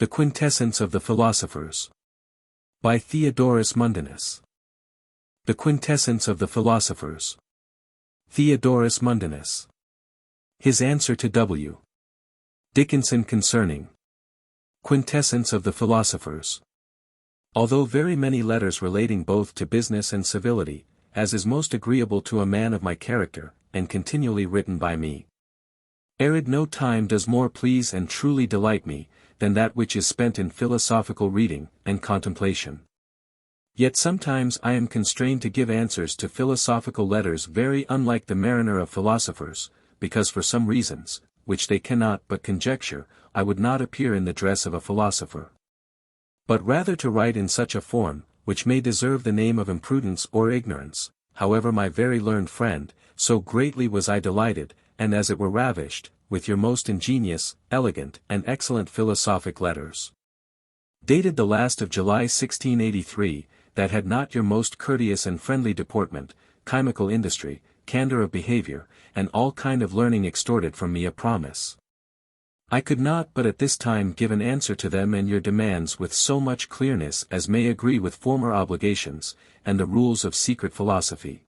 The Quintessence of the Philosophers. By Theodorus Mundanus. The Quintessence of the Philosophers. Theodorus Mundanus. His answer to W. Dickinson concerning Quintessence of the Philosophers. Although very many letters relating both to business and civility, as is most agreeable to a man of my character, and continually written by me. Arid no time does more please and truly delight me, than that which is spent in philosophical reading and contemplation. Yet sometimes I am constrained to give answers to philosophical letters very unlike the mariner of philosophers, because for some reasons, which they cannot but conjecture, I would not appear in the dress of a philosopher. But rather to write in such a form, which may deserve the name of imprudence or ignorance. However, my very learned friend, so greatly was I delighted, and as it were ravished, with your most ingenious, elegant, and excellent philosophic letters. Dated the last of July 1683, that had not your most courteous and friendly deportment, chymical industry, candour of behaviour, and all kind of learning extorted from me a promise. I could not but at this time give an answer to them and your demands with so much clearness as may agree with former obligations, and the rules of secret philosophy.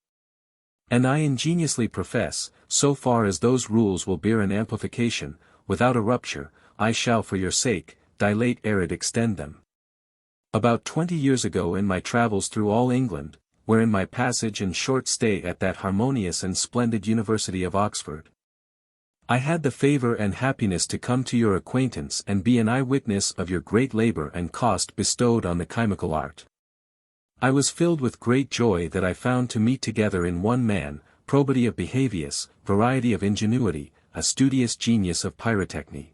And I ingeniously profess, so far as those rules will bear an amplification, without a rupture, I shall for your sake, dilate ere it extend them. About 20 years ago in my travels through all England, wherein my passage and short stay at that harmonious and splendid University of Oxford, I had the favour and happiness to come to your acquaintance and be an eye-witness of your great labour and cost bestowed on the chymical art. I was filled with great joy that I found to meet together in one man, probity of behavius, variety of ingenuity, a studious genius of pyrotechny.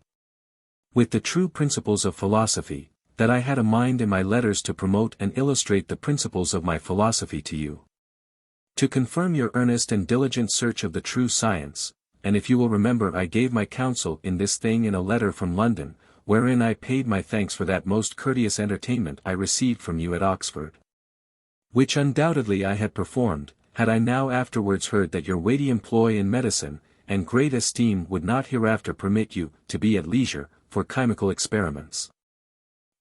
With the true principles of philosophy, that I had a mind in my letters to promote and illustrate the principles of my philosophy to you. To confirm your earnest and diligent search of the true science, and if you will remember I gave my counsel in this thing in a letter from London, wherein I paid my thanks for that most courteous entertainment I received from you at Oxford. Which undoubtedly I had performed, had I now afterwards heard that your weighty employ in medicine, and great esteem would not hereafter permit you to be at leisure, for chymical experiments.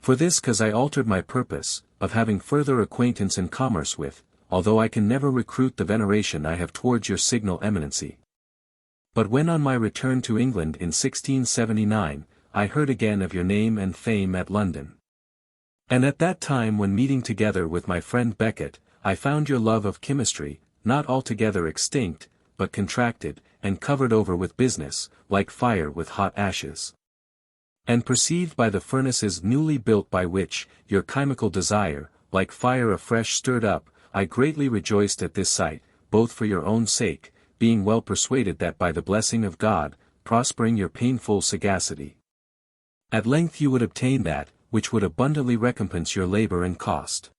For this cause I altered my purpose, of having further acquaintance and commerce with, although I can never recruit the veneration I have towards your signal eminency. But when on my return to England in 1679, I heard again of your name and fame at London. And at that time when meeting together with my friend Beckett, I found your love of chemistry, not altogether extinct, but contracted, and covered over with business, like fire with hot ashes. And perceived by the furnaces newly built by which, your chymical desire, like fire afresh stirred up, I greatly rejoiced at this sight, both for your own sake, being well persuaded that by the blessing of God, prospering your painful sagacity, at length you would obtain that, which would abundantly recompense your labour and cost.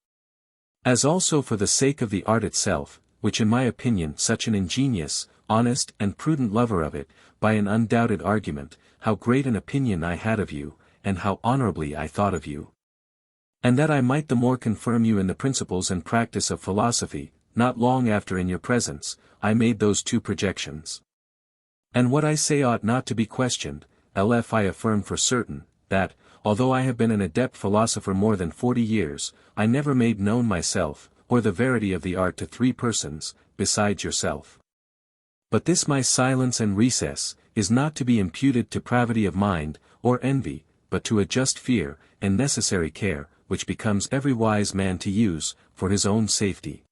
As also for the sake of the art itself, which in my opinion such an ingenious, honest and prudent lover of it, by an undoubted argument, how great an opinion I had of you, and how honourably I thought of you. And that I might the more confirm you in the principles and practice of philosophy, not long after in your presence, I made those two projections. And what I say ought not to be questioned, lf I affirm for certain, that, although I have been an adept philosopher more than 40 years, I never made known myself, or the verity of the art to 3 persons, besides yourself. But this my silence and recess, is not to be imputed to pravity of mind, or envy, but to a just fear, and necessary care, which becomes every wise man to use, for his own safety.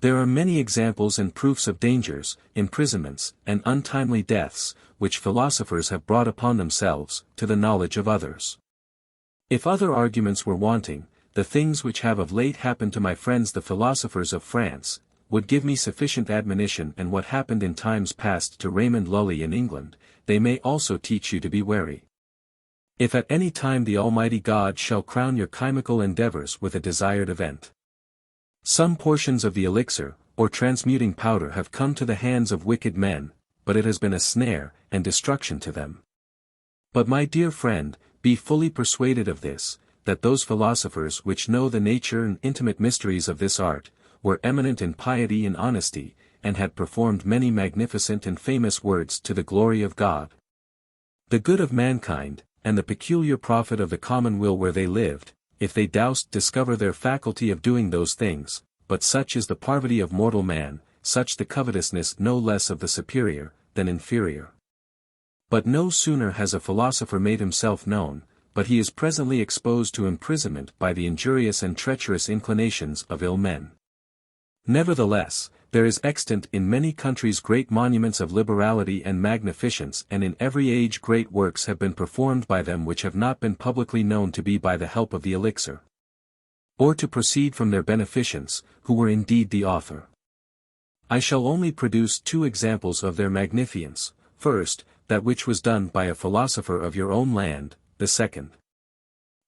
There are many examples and proofs of dangers, imprisonments, and untimely deaths, which philosophers have brought upon themselves, to the knowledge of others. If other arguments were wanting, the things which have of late happened to my friends the philosophers of France, would give me sufficient admonition, and what happened in times past to Raymond Lully in England, they may also teach you to be wary. If at any time the Almighty God shall crown your chymical endeavours with a desired event. Some portions of the elixir, or transmuting powder have come to the hands of wicked men, but it has been a snare, and destruction to them. But my dear friend, be fully persuaded of this, that those philosophers which know the nature and intimate mysteries of this art, were eminent in piety and honesty, and had performed many magnificent and famous works to the glory of God. The good of mankind, and the peculiar profit of the common will where they lived, if they doust discover their faculty of doing those things, but such is the parvity of mortal man, such the covetousness no less of the superior, than inferior. But no sooner has a philosopher made himself known, but he is presently exposed to imprisonment by the injurious and treacherous inclinations of ill men. Nevertheless, there is extant in many countries great monuments of liberality and magnificence, and in every age great works have been performed by them which have not been publicly known to be by the help of the Elixir, or to proceed from their beneficence, who were indeed the author. I shall only produce 2 examples of their magnificence: first, that which was done by a philosopher of your own land; the second,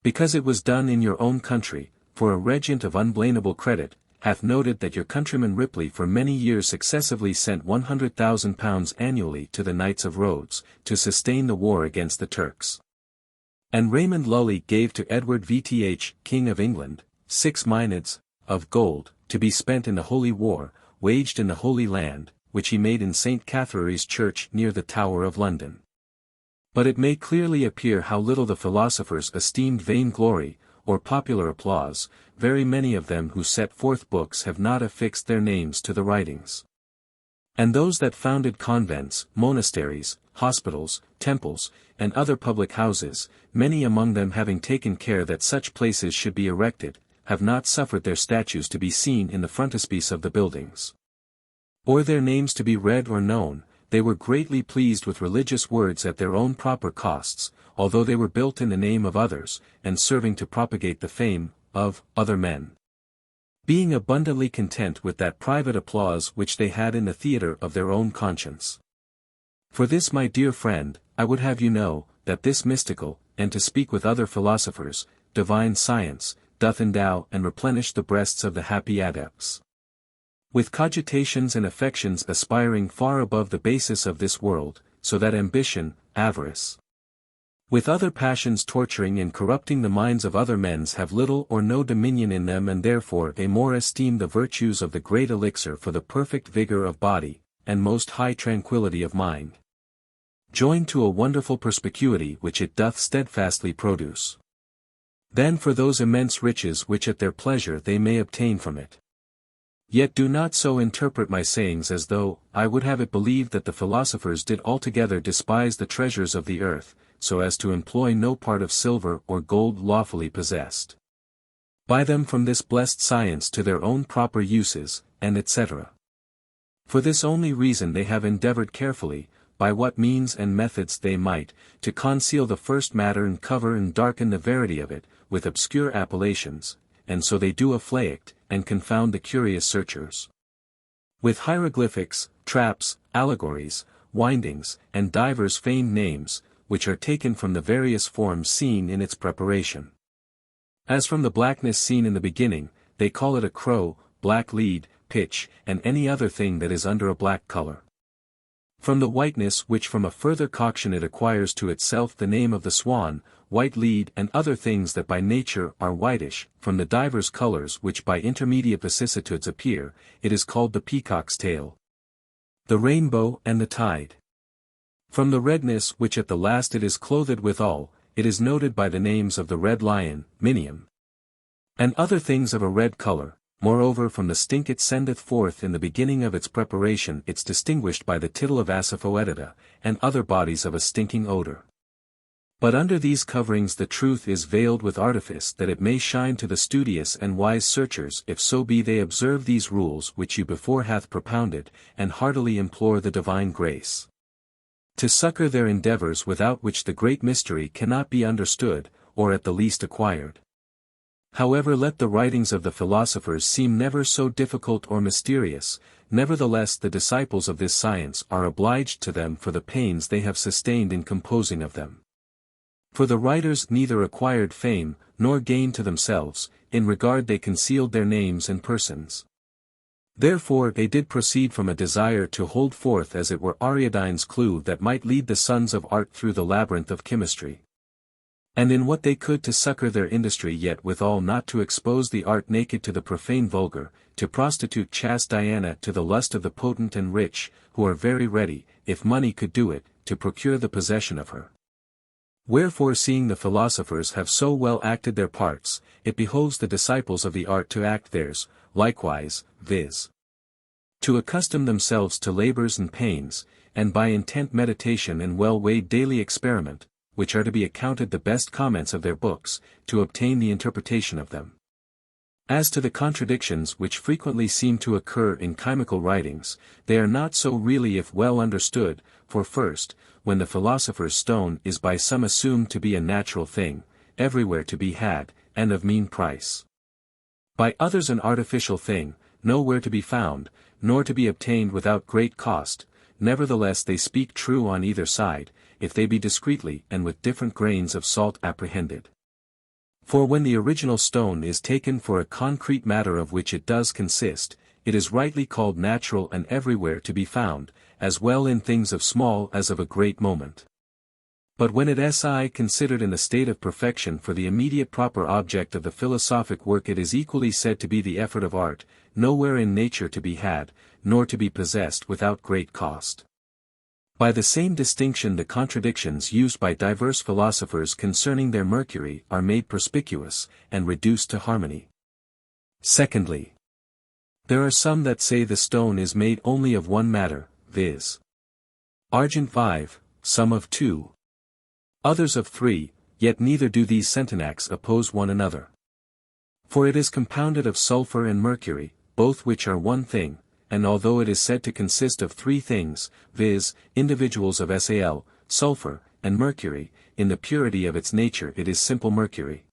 because it was done in your own country, for a regent of unblameable credit, hath noted that your countryman Ripley for many years successively sent £100,000 annually to the Knights of Rhodes, to sustain the war against the Turks. And Raymond Lully gave to Edward VTH, King of England, 6 minads of gold, to be spent in the Holy War, waged in the Holy Land, which he made in St. Catherine's Church near the Tower of London. But it may clearly appear how little the philosophers esteemed vainglory, or popular applause. Very many of them who set forth books have not affixed their names to the writings. And those that founded convents, monasteries, hospitals, temples, and other public houses, many among them having taken care that such places should be erected, have not suffered their statues to be seen in the frontispiece of the buildings, or their names to be read or known. They were greatly pleased with religious words at their own proper costs, although they were built in the name of others, and serving to propagate the fame of other men, being abundantly content with that private applause which they had in the theatre of their own conscience. For this, my dear friend, I would have you know, that this mystical, and to speak with other philosophers, divine science, doth endow and replenish the breasts of the happy adepts with cogitations and affections aspiring far above the basis of this world, so that ambition, avarice, with other passions torturing and corrupting the minds of other men, have little or no dominion in them, and therefore they more esteem the virtues of the great Elixir for the perfect vigor of body, and most high tranquillity of mind, joined to a wonderful perspicuity which it doth steadfastly produce, than for those immense riches which at their pleasure they may obtain from it. Yet do not so interpret my sayings as though I would have it believed that the philosophers did altogether despise the treasures of the earth, so as to employ no part of silver or gold lawfully possessed by them from this blessed science to their own proper uses, and etc. For this only reason they have endeavored carefully, by what means and methods they might, to conceal the first matter and cover and darken the verity of it, with obscure appellations, and so they do afflict, and confound the curious searchers with hieroglyphics, traps, allegories, windings, and divers feigned names, which are taken from the various forms seen in its preparation. As from the blackness seen in the beginning, they call it a crow, black lead, pitch, and any other thing that is under a black color. From the whiteness which from a further coction it acquires to itself the name of the swan, white lead, and other things that by nature are whitish, from the divers colors which by intermediate vicissitudes appear, it is called the peacock's tail, the rainbow, and the tide. From the redness which at the last it is clothed withal, it is noted by the names of the red lion, minium, and other things of a red color. Moreover, from the stink it sendeth forth in the beginning of its preparation, it's distinguished by the tittle of Asaphoetida, and other bodies of a stinking odor. But under these coverings the truth is veiled with artifice, that it may shine to the studious and wise searchers, if so be they observe these rules which you before hath propounded, and heartily implore the divine grace to succor their endeavors, without which the great mystery cannot be understood, or at the least acquired. However, let the writings of the philosophers seem never so difficult or mysterious, nevertheless the disciples of this science are obliged to them for the pains they have sustained in composing of them. For the writers neither acquired fame, nor gain to themselves, in regard they concealed their names and persons. Therefore they did proceed from a desire to hold forth as it were Ariadine's clue that might lead the sons of art through the labyrinth of chemistry, and in what they could to succor their industry, yet withal not to expose the art naked to the profane vulgar, to prostitute chaste Diana to the lust of the potent and rich, who are very ready, if money could do it, to procure the possession of her. Wherefore seeing the philosophers have so well acted their parts, it behoves the disciples of the art to act theirs, likewise, viz. to accustom themselves to labors and pains, and by intent meditation and well-weighed daily experiment, which are to be accounted the best comments of their books, to obtain the interpretation of them. As to the contradictions which frequently seem to occur in chemical writings, they are not so really if well understood, for first, when the philosopher's stone is by some assumed to be a natural thing, everywhere to be had, and of mean price. By others an artificial thing, nowhere to be found, nor to be obtained without great cost, nevertheless they speak true on either side, if they be discreetly and with different grains of salt apprehended. For when the original stone is taken for a concrete matter of which it does consist, it is rightly called natural and everywhere to be found, as well in things of small as of a great moment. But when it is considered in the state of perfection for the immediate proper object of the philosophic work, it is equally said to be the effort of art, nowhere in nature to be had, nor to be possessed without great cost. By the same distinction the contradictions used by diverse philosophers concerning their mercury are made perspicuous, and reduced to harmony. Secondly, there are some that say the stone is made only of one matter, viz. argent 5, some of 2. Others of 3, yet neither do these Sentenacs oppose one another. For it is compounded of sulfur and mercury, both which are one thing, and although it is said to consist of 3 things, viz., individuals of Sal, sulfur, and mercury, in the purity of its nature it is simple mercury.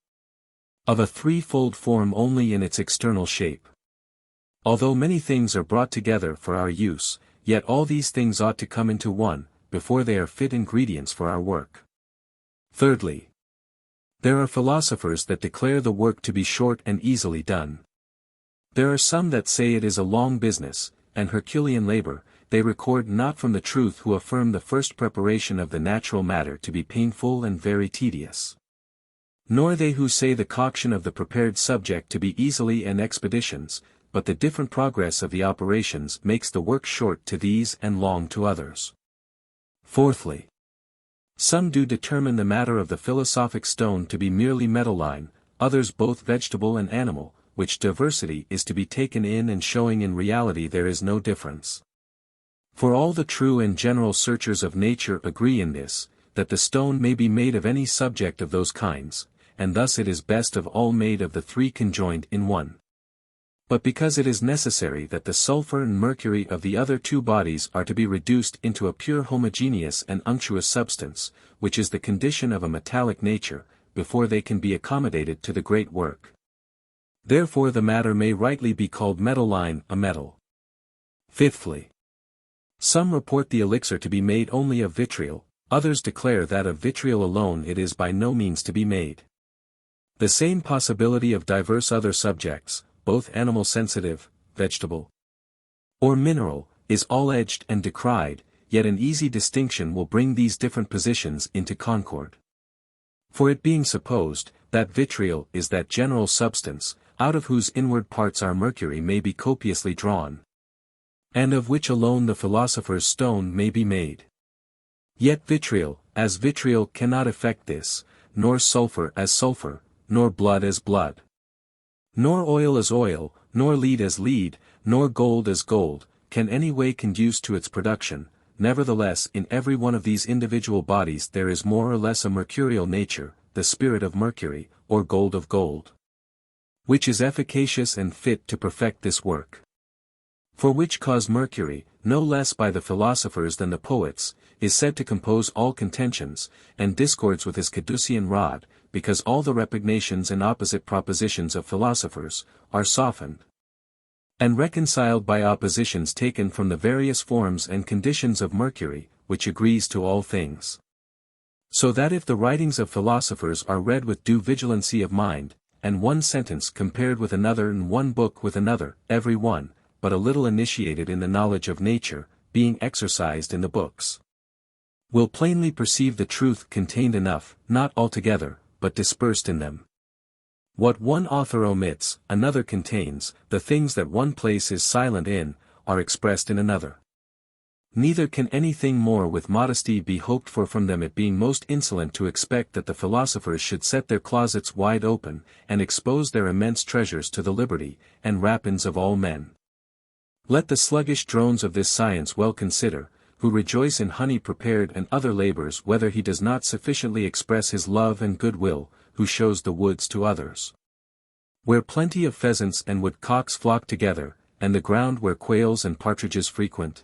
Of a threefold form only in its external shape. Although many things are brought together for our use, yet all these things ought to come into one, before they are fit ingredients for our work. Thirdly, there are philosophers that declare the work to be short and easily done. There are some that say it is a long business, and Herculean labor. They record not from the truth who affirm the first preparation of the natural matter to be painful and very tedious. Nor they who say the coction of the prepared subject to be easily and expeditions, but the different progress of the operations makes the work short to these and long to others. Fourthly, some do determine the matter of the philosophic stone to be merely metalline, others both vegetable and animal, which diversity is to be taken in and showing in reality there is no difference. For all the true and general searchers of nature agree in this, that the stone may be made of any subject of those kinds, and thus it is best of all made of the 3 conjoined in one. But because it is necessary that the sulfur and mercury of the other 2 bodies are to be reduced into a pure homogeneous and unctuous substance, which is the condition of a metallic nature, before they can be accommodated to the great work. Therefore the matter may rightly be called metalline, a metal. Fifthly, some report the elixir to be made only of vitriol, others declare that of vitriol alone it is by no means to be made. The same possibility of diverse other subjects, both animal sensitive, vegetable, or mineral, is all edged and decried, yet an easy distinction will bring these different positions into concord. For it being supposed, that vitriol is that general substance, out of whose inward parts our mercury may be copiously drawn, and of which alone the philosopher's stone may be made. Yet vitriol, as vitriol cannot effect this, nor sulfur as sulfur, nor blood as blood, nor oil as oil, nor lead as lead, nor gold as gold, can any way conduce to its production. Nevertheless in every one of these individual bodies there is more or less a mercurial nature, the spirit of mercury, or gold of gold, which is efficacious and fit to perfect this work. For which cause Mercury, no less by the philosophers than the poets, is said to compose all contentions, and discords with his caducean rod, because all the repugnations and opposite propositions of philosophers, are softened and reconciled by oppositions taken from the various forms and conditions of Mercury, which agrees to all things. So that if the writings of philosophers are read with due vigilancy of mind, and one sentence compared with another and one book with another, every one, but a little initiated in the knowledge of nature, being exercised in the books, will plainly perceive the truth contained enough, not altogether, but dispersed in them. What one author omits, another contains, the things that one place is silent in, are expressed in another. Neither can anything more with modesty be hoped for from them, it being most insolent to expect that the philosophers should set their closets wide open, and expose their immense treasures to the liberty and rapines of all men. Let the sluggish drones of this science well consider, who rejoice in honey prepared and other labors, whether he does not sufficiently express his love and goodwill, who shows the woods to others, where plenty of pheasants and woodcocks flock together, and the ground where quails and partridges frequent.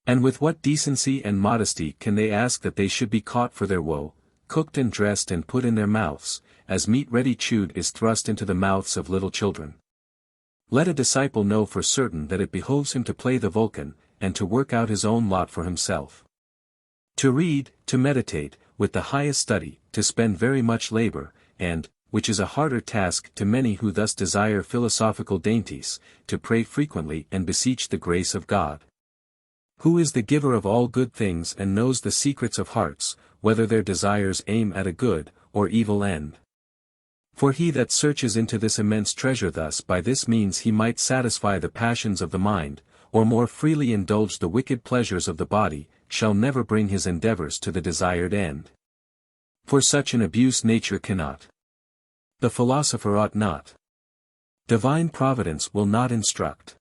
And with what decency and modesty can they ask that they should be caught for their woe, cooked and dressed and put in their mouths, as meat ready chewed is thrust into the mouths of little children? Let a disciple know for certain that it behoves him to play the Vulcan, and to work out his own lot for himself. To read, to meditate, with the highest study, to spend very much labor, and, which is a harder task to many who thus desire philosophical dainties, to pray frequently and beseech the grace of God, who is the giver of all good things and knows the secrets of hearts, whether their desires aim at a good or evil end. For he that searches into this immense treasure thus by this means he might satisfy the passions of the mind, or more freely indulge the wicked pleasures of the body, shall never bring his endeavors to the desired end. For such an abuse nature cannot. The philosopher ought not. Divine providence will not instruct.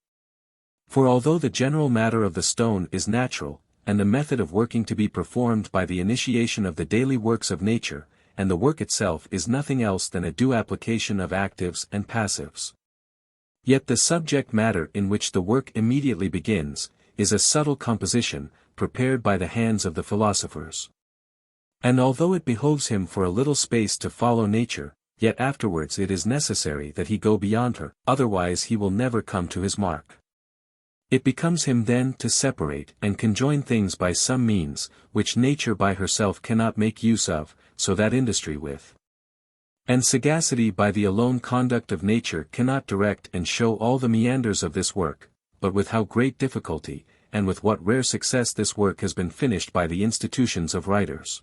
For although the general matter of the stone is natural, and the method of working to be performed by the initiation of the daily works of nature, and the work itself is nothing else than a due application of actives and passives, yet the subject matter in which the work immediately begins, is a subtle composition, prepared by the hands of the philosophers. And although it behoves him for a little space to follow nature, yet afterwards it is necessary that he go beyond her, otherwise he will never come to his mark. It becomes him then to separate and conjoin things by some means, which nature by herself cannot make use of, so that industry with and sagacity by the alone conduct of nature cannot direct and show all the meanders of this work, but with how great difficulty, and with what rare success this work has been finished by the institutions of writers.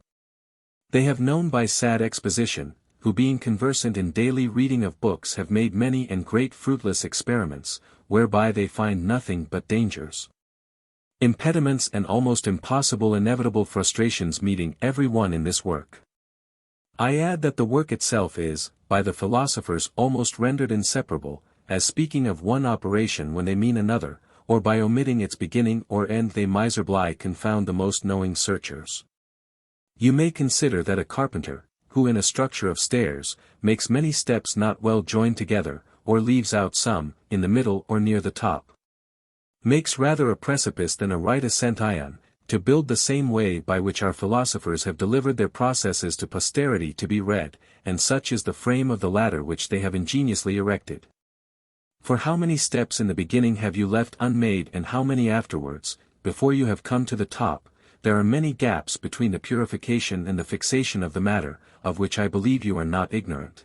They have known by sad exposition, who being conversant in daily reading of books have made many and great fruitless experiments, whereby they find nothing but dangers, impediments and almost impossible inevitable frustrations meeting every one in this work. I add that the work itself is, by the philosophers almost rendered inseparable, as speaking of one operation when they mean another, or by omitting its beginning or end they miserably confound the most knowing searchers. You may consider that a carpenter, who in a structure of stairs, makes many steps not well joined together, or leaves out some, in the middle or near the top, makes rather a precipice than a right ascent ion, to build the same way by which our philosophers have delivered their processes to posterity to be read, and such is the frame of the ladder which they have ingeniously erected. For how many steps in the beginning have you left unmade and how many afterwards, before you have come to the top? There are many gaps between the purification and the fixation of the matter, of which I believe you are not ignorant.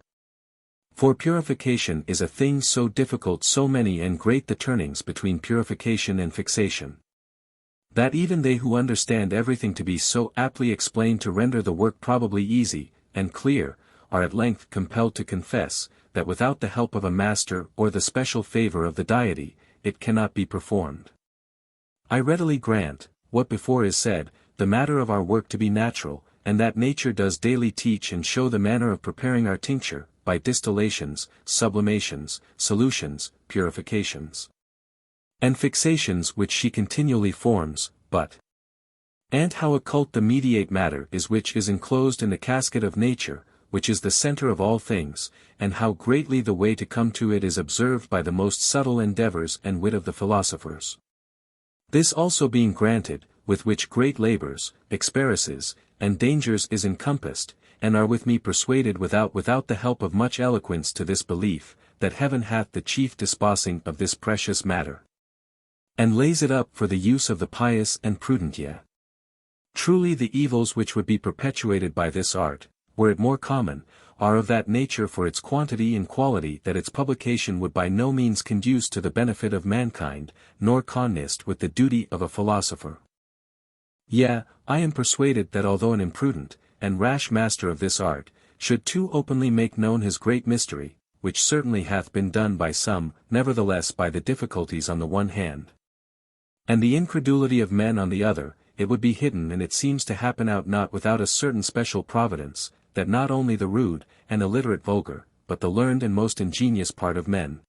For purification is a thing so difficult, so many and great the turnings between purification and fixation, that even they who understand everything to be so aptly explained to render the work probably easy and clear, are at length compelled to confess, that without the help of a master or the special favor of the deity, it cannot be performed. I readily grant, what before is said, the matter of our work to be natural, and that nature does daily teach and show the manner of preparing our tincture, by distillations, sublimations, solutions, purifications, and fixations which she continually forms, but and how occult the mediate matter is which is enclosed in the casket of nature, which is the center of all things, and how greatly the way to come to it is observed by the most subtle endeavors and wit of the philosophers. This also being granted, with which great labors, experieces, and dangers is encompassed, and are with me persuaded without the help of much eloquence to this belief, that heaven hath the chief disposing of this precious matter, and lays it up for the use of the pious and prudent. Yea, truly the evils which would be perpetuated by this art, were it more common, are of that nature for its quantity and quality that its publication would by no means conduce to the benefit of mankind, nor connist with the duty of a philosopher. Yea, I am persuaded that although an imprudent and rash master of this art, should too openly make known his great mystery, which certainly hath been done by some, nevertheless by the difficulties on the one hand, And the incredulity of men on the other, it would be hidden, and it seems to happen out not without a certain special providence, that not only the rude, and illiterate vulgar, but the learned and most ingenious part of men,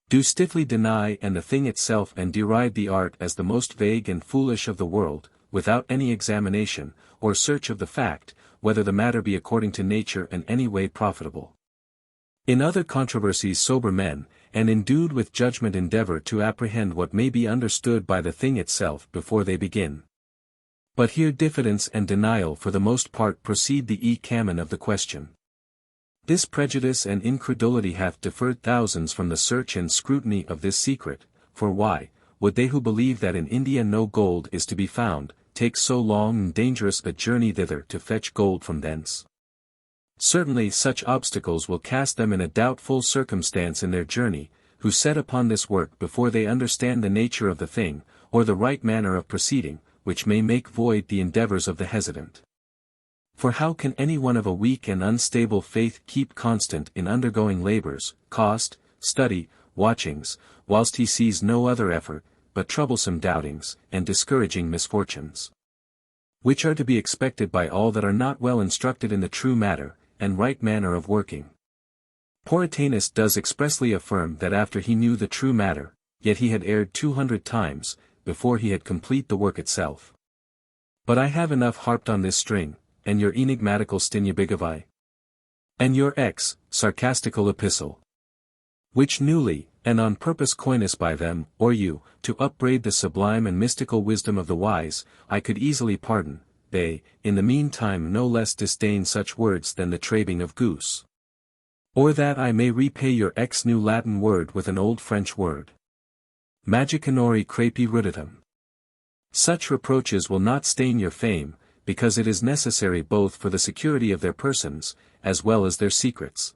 do stiffly deny and the thing itself and deride the art as the most vague and foolish of the world, without any examination, or search of the fact, whether the matter be according to nature and any way profitable. In other controversies sober men, and endued with judgment, endeavor to apprehend what may be understood by the thing itself before they begin. But here diffidence and denial for the most part proceed the canon of the question. This prejudice and incredulity hath deferred thousands from the search and scrutiny of this secret, for why, would they who believe that in India no gold is to be found, take so long and dangerous a journey thither to fetch gold from thence? Certainly such obstacles will cast them in a doubtful circumstance in their journey, who set upon this work before they understand the nature of the thing, or the right manner of proceeding, which may make void the endeavors of the hesitant. For how can any one of a weak and unstable faith keep constant in undergoing labors, cost, study, watchings, whilst he sees no other effort, but troublesome doubtings, and discouraging misfortunes, which are to be expected by all that are not well instructed in the true matter, and right manner of working? Portanus does expressly affirm that after he knew the true matter, yet he had erred 200 times, before he had complete the work itself. But I have enough harped on this string, and your enigmatical Stinyabigavi, and your sarcastical epistle, which newly, and on purpose coinous by them, or you, to upbraid the sublime and mystical wisdom of the wise, I could easily pardon. They, in the meantime, no less disdain such words than the trabing of goose. Or that I may repay your new Latin word with an old French word, Magicanori crepi ruditum. Such reproaches will not stain your fame, because it is necessary both for the security of their persons, as well as their secrets.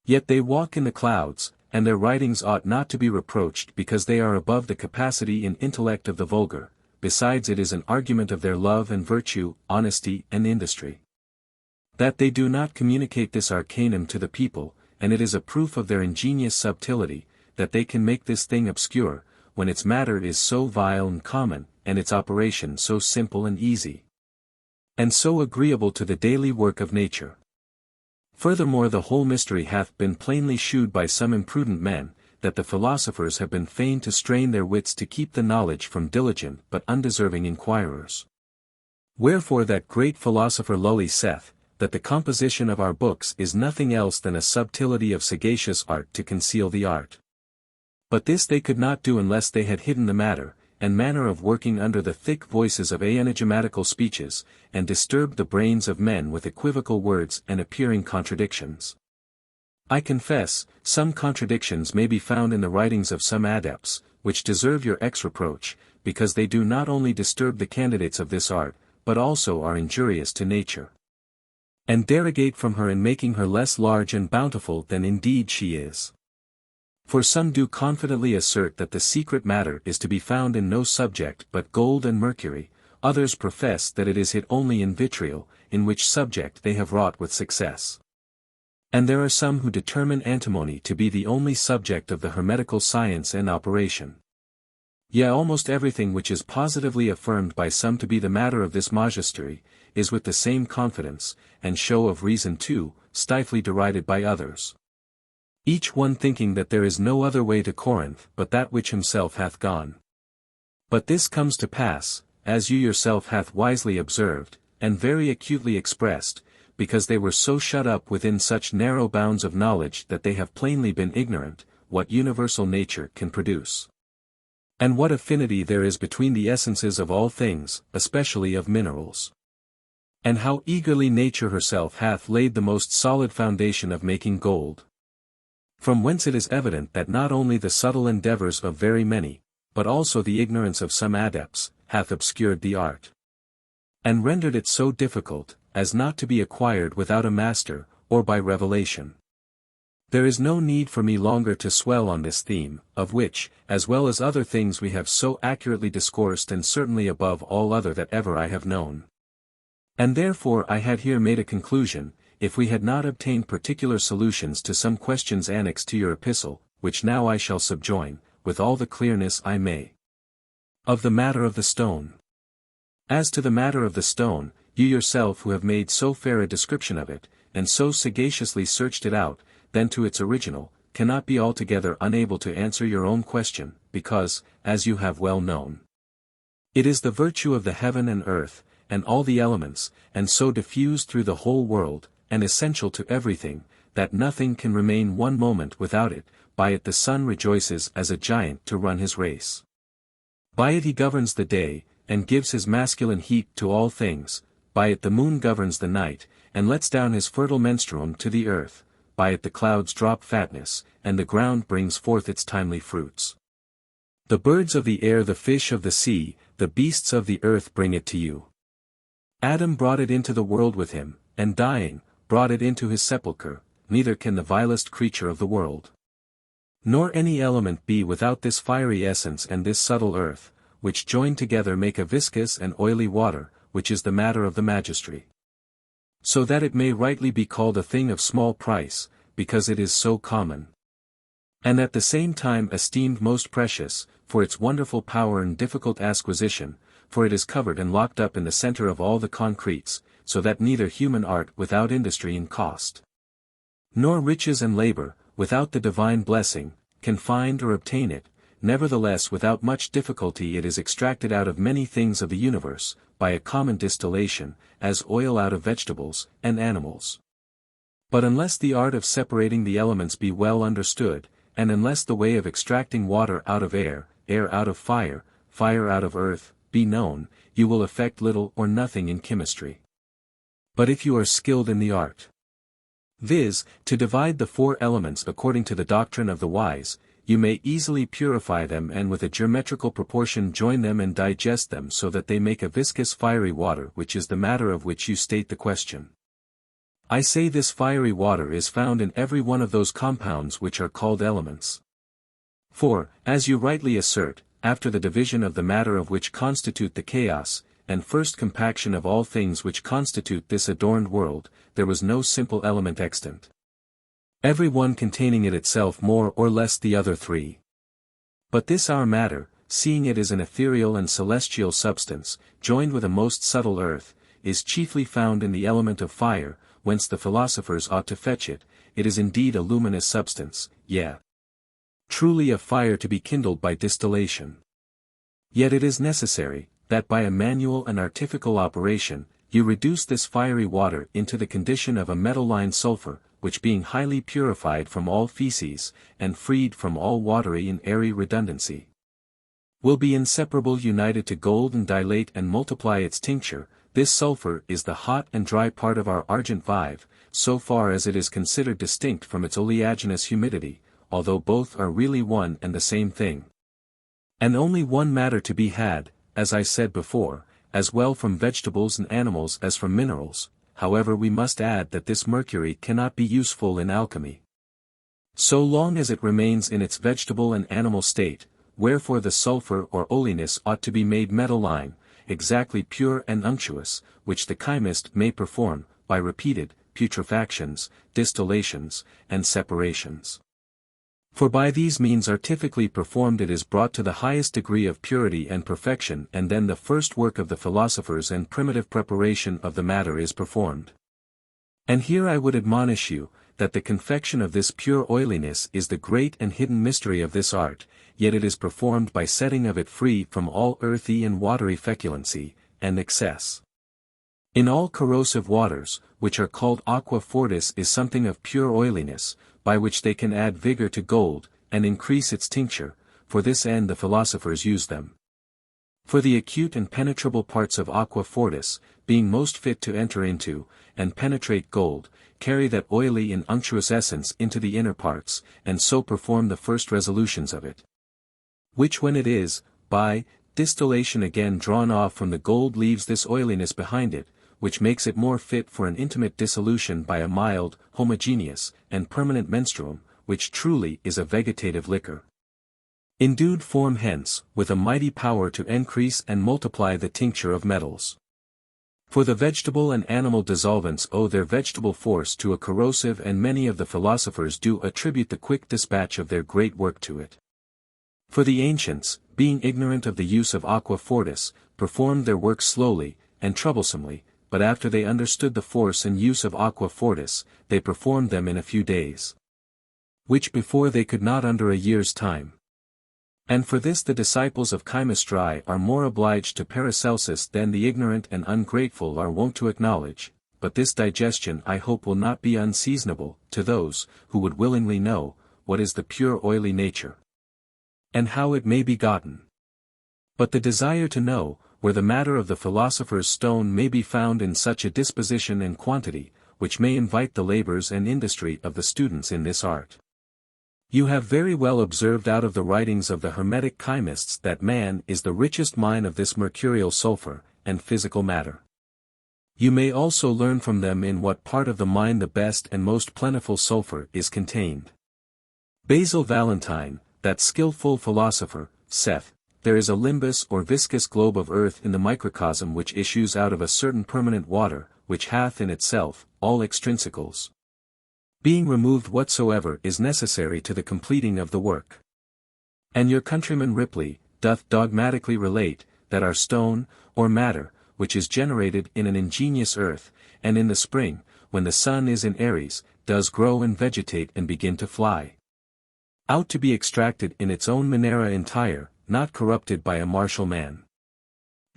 Yet they walk in the clouds, and their writings ought not to be reproached because they are above the capacity and intellect of the vulgar. Besides, it is an argument of their love and virtue, honesty and industry, that they do not communicate this arcanum to the people, and it is a proof of their ingenious subtlety, that they can make this thing obscure, when its matter is so vile and common, and its operation so simple and easy, and so agreeable to the daily work of nature. Furthermore, the whole mystery hath been plainly shewed by some imprudent men, that the philosophers have been fain to strain their wits to keep the knowledge from diligent but undeserving inquirers. Wherefore that great philosopher Lully saith, that the composition of our books is nothing else than a subtlety of sagacious art to conceal the art. But this they could not do unless they had hidden the matter, and manner of working under the thick voices of enigmatical speeches, and disturbed the brains of men with equivocal words and appearing contradictions. I confess, some contradictions may be found in the writings of some adepts, which deserve your reproach, because they do not only disturb the candidates of this art, but also are injurious to nature, and derogate from her in making her less large and bountiful than indeed she is. For some do confidently assert that the secret matter is to be found in no subject but gold and mercury, others profess that it is hid only in vitriol, in which subject they have wrought with success. And there are some who determine antimony to be the only subject of the hermetical science and operation. Yea, almost everything which is positively affirmed by some to be the matter of this magistery, is with the same confidence, and show of reason too, stifely derided by others. Each one thinking that there is no other way to Corinth but that which himself hath gone. But this comes to pass, as you yourself hath wisely observed, and very acutely expressed, because they were so shut up within such narrow bounds of knowledge that they have plainly been ignorant, what universal nature can produce, and what affinity there is between the essences of all things, especially of minerals, and how eagerly nature herself hath laid the most solid foundation of making gold. From whence it is evident that not only the subtle endeavors of very many, but also the ignorance of some adepts, hath obscured the art, and rendered it so difficult, as not to be acquired without a master, or by revelation. There is no need for me longer to swell on this theme, of which, as well as other things we have so accurately discoursed and certainly above all other that ever I have known. And therefore I had here made a conclusion, if we had not obtained particular solutions to some questions annexed to your epistle, which now I shall subjoin, with all the clearness I may. Of the matter of the stone. As to the matter of the stone, you yourself who have made so fair a description of it, and so sagaciously searched it out, then to its original, cannot be altogether unable to answer your own question, because, as you have well known, it is the virtue of the heaven and earth, and all the elements, and so diffused through the whole world, and essential to everything, that nothing can remain one moment without it. By it the sun rejoices as a giant to run his race. By it he governs the day, and gives his masculine heat to all things. By it the moon governs the night, and lets down his fertile menstruum to the earth. By it the clouds drop fatness, and the ground brings forth its timely fruits. The birds of the air, the fish of the sea, the beasts of the earth bring it to you. Adam brought it into the world with him, and dying, brought it into his sepulchre. Neither can the vilest creature of the world, nor any element be without this fiery essence and this subtle earth, which joined together make a viscous and oily water, which is the matter of the magistracy. So that it may rightly be called a thing of small price, because it is so common, and at the same time esteemed most precious, for its wonderful power and difficult acquisition, for it is covered and locked up in the center of all the concretes, so that neither human art without industry and cost, nor riches and labor, without the divine blessing, can find or obtain it. Nevertheless without much difficulty it is extracted out of many things of the universe, by a common distillation, as oil out of vegetables, and animals. But unless the art of separating the elements be well understood, and unless the way of extracting water out of air, air out of fire, fire out of earth, be known, you will effect little or nothing in chemistry. But if you are skilled in the art, viz., to divide the four elements according to the doctrine of the wise, you may easily purify them and with a geometrical proportion join them and digest them so that they make a viscous fiery water, which is the matter of which you state the question. I say this fiery water is found in every one of those compounds which are called elements. For, as you rightly assert, after the division of the matter of which constitute the chaos, and first compaction of all things which constitute this adorned world, there was no simple element extant, every one containing it itself more or less the other three. But this our matter, seeing it is an ethereal and celestial substance, joined with a most subtle earth, is chiefly found in the element of fire, whence the philosophers ought to fetch it. It is indeed a luminous substance, yea, truly a fire to be kindled by distillation. Yet it is necessary, that by a manual and artificial operation, you reduce this fiery water into the condition of a metalline sulfur, which being highly purified from all feces, and freed from all watery and airy redundancy, will be inseparable united to gold and dilate and multiply its tincture. This sulfur is the hot and dry part of our argent vive, so far as it is considered distinct from its oleaginous humidity, although both are really one and the same thing, and only one matter to be had, as I said before, as well from vegetables and animals as from minerals. However, we must add that this mercury cannot be useful in alchemy, so long as it remains in its vegetable and animal state, wherefore the sulfur or oliness ought to be made metalline, exactly pure and unctuous, which the chemist may perform, by repeated putrefactions, distillations, and separations. For by these means artificially performed it is brought to the highest degree of purity and perfection, and then the first work of the philosophers and primitive preparation of the matter is performed. And here I would admonish you, that the confection of this pure oiliness is the great and hidden mystery of this art, yet it is performed by setting of it free from all earthy and watery feculency, and excess. In all corrosive waters, which are called aqua fortis, is something of pure oiliness, by which they can add vigor to gold, and increase its tincture. For this end the philosophers use them. For the acute and penetrable parts of aqua fortis, being most fit to enter into, and penetrate gold, carry that oily and unctuous essence into the inner parts, and so perform the first resolutions of it, which when it is, by distillation again drawn off from the gold, leaves this oiliness behind it, which makes it more fit for an intimate dissolution by a mild, homogeneous, and permanent menstruum, which truly is a vegetative liquor, endued form hence, with a mighty power to increase and multiply the tincture of metals. For the vegetable and animal dissolvents owe their vegetable force to a corrosive, and many of the philosophers do attribute the quick dispatch of their great work to it. For the ancients, being ignorant of the use of aqua fortis, performed their works slowly, and troublesomely, but after they understood the force and use of aqua fortis, they performed them in a few days, which before they could not under a year's time. And for this the disciples of chemistry are more obliged to Paracelsus than the ignorant and ungrateful are wont to acknowledge, but this digestion I hope will not be unseasonable, to those, who would willingly know, what is the pure oily nature, and how it may be gotten. But the desire to know, where the matter of the philosopher's stone may be found in such a disposition and quantity, which may invite the labors and industry of the students in this art. You have very well observed out of the writings of the Hermetic chymists that man is the richest mine of this mercurial sulfur, and physical matter. You may also learn from them in what part of the mine the best and most plentiful sulfur is contained. Basil Valentine, that skillful philosopher, saith, there is a limbus or viscous globe of earth in the microcosm which issues out of a certain permanent water, which hath in itself all extrinsicals, being removed whatsoever is necessary to the completing of the work. And your countryman Ripley doth dogmatically relate, that our stone, or matter, which is generated in an ingenious earth, and in the spring, when the sun is in Aries, does grow and vegetate and begin to fly out to be extracted in its own manera entire, not corrupted by a martial man.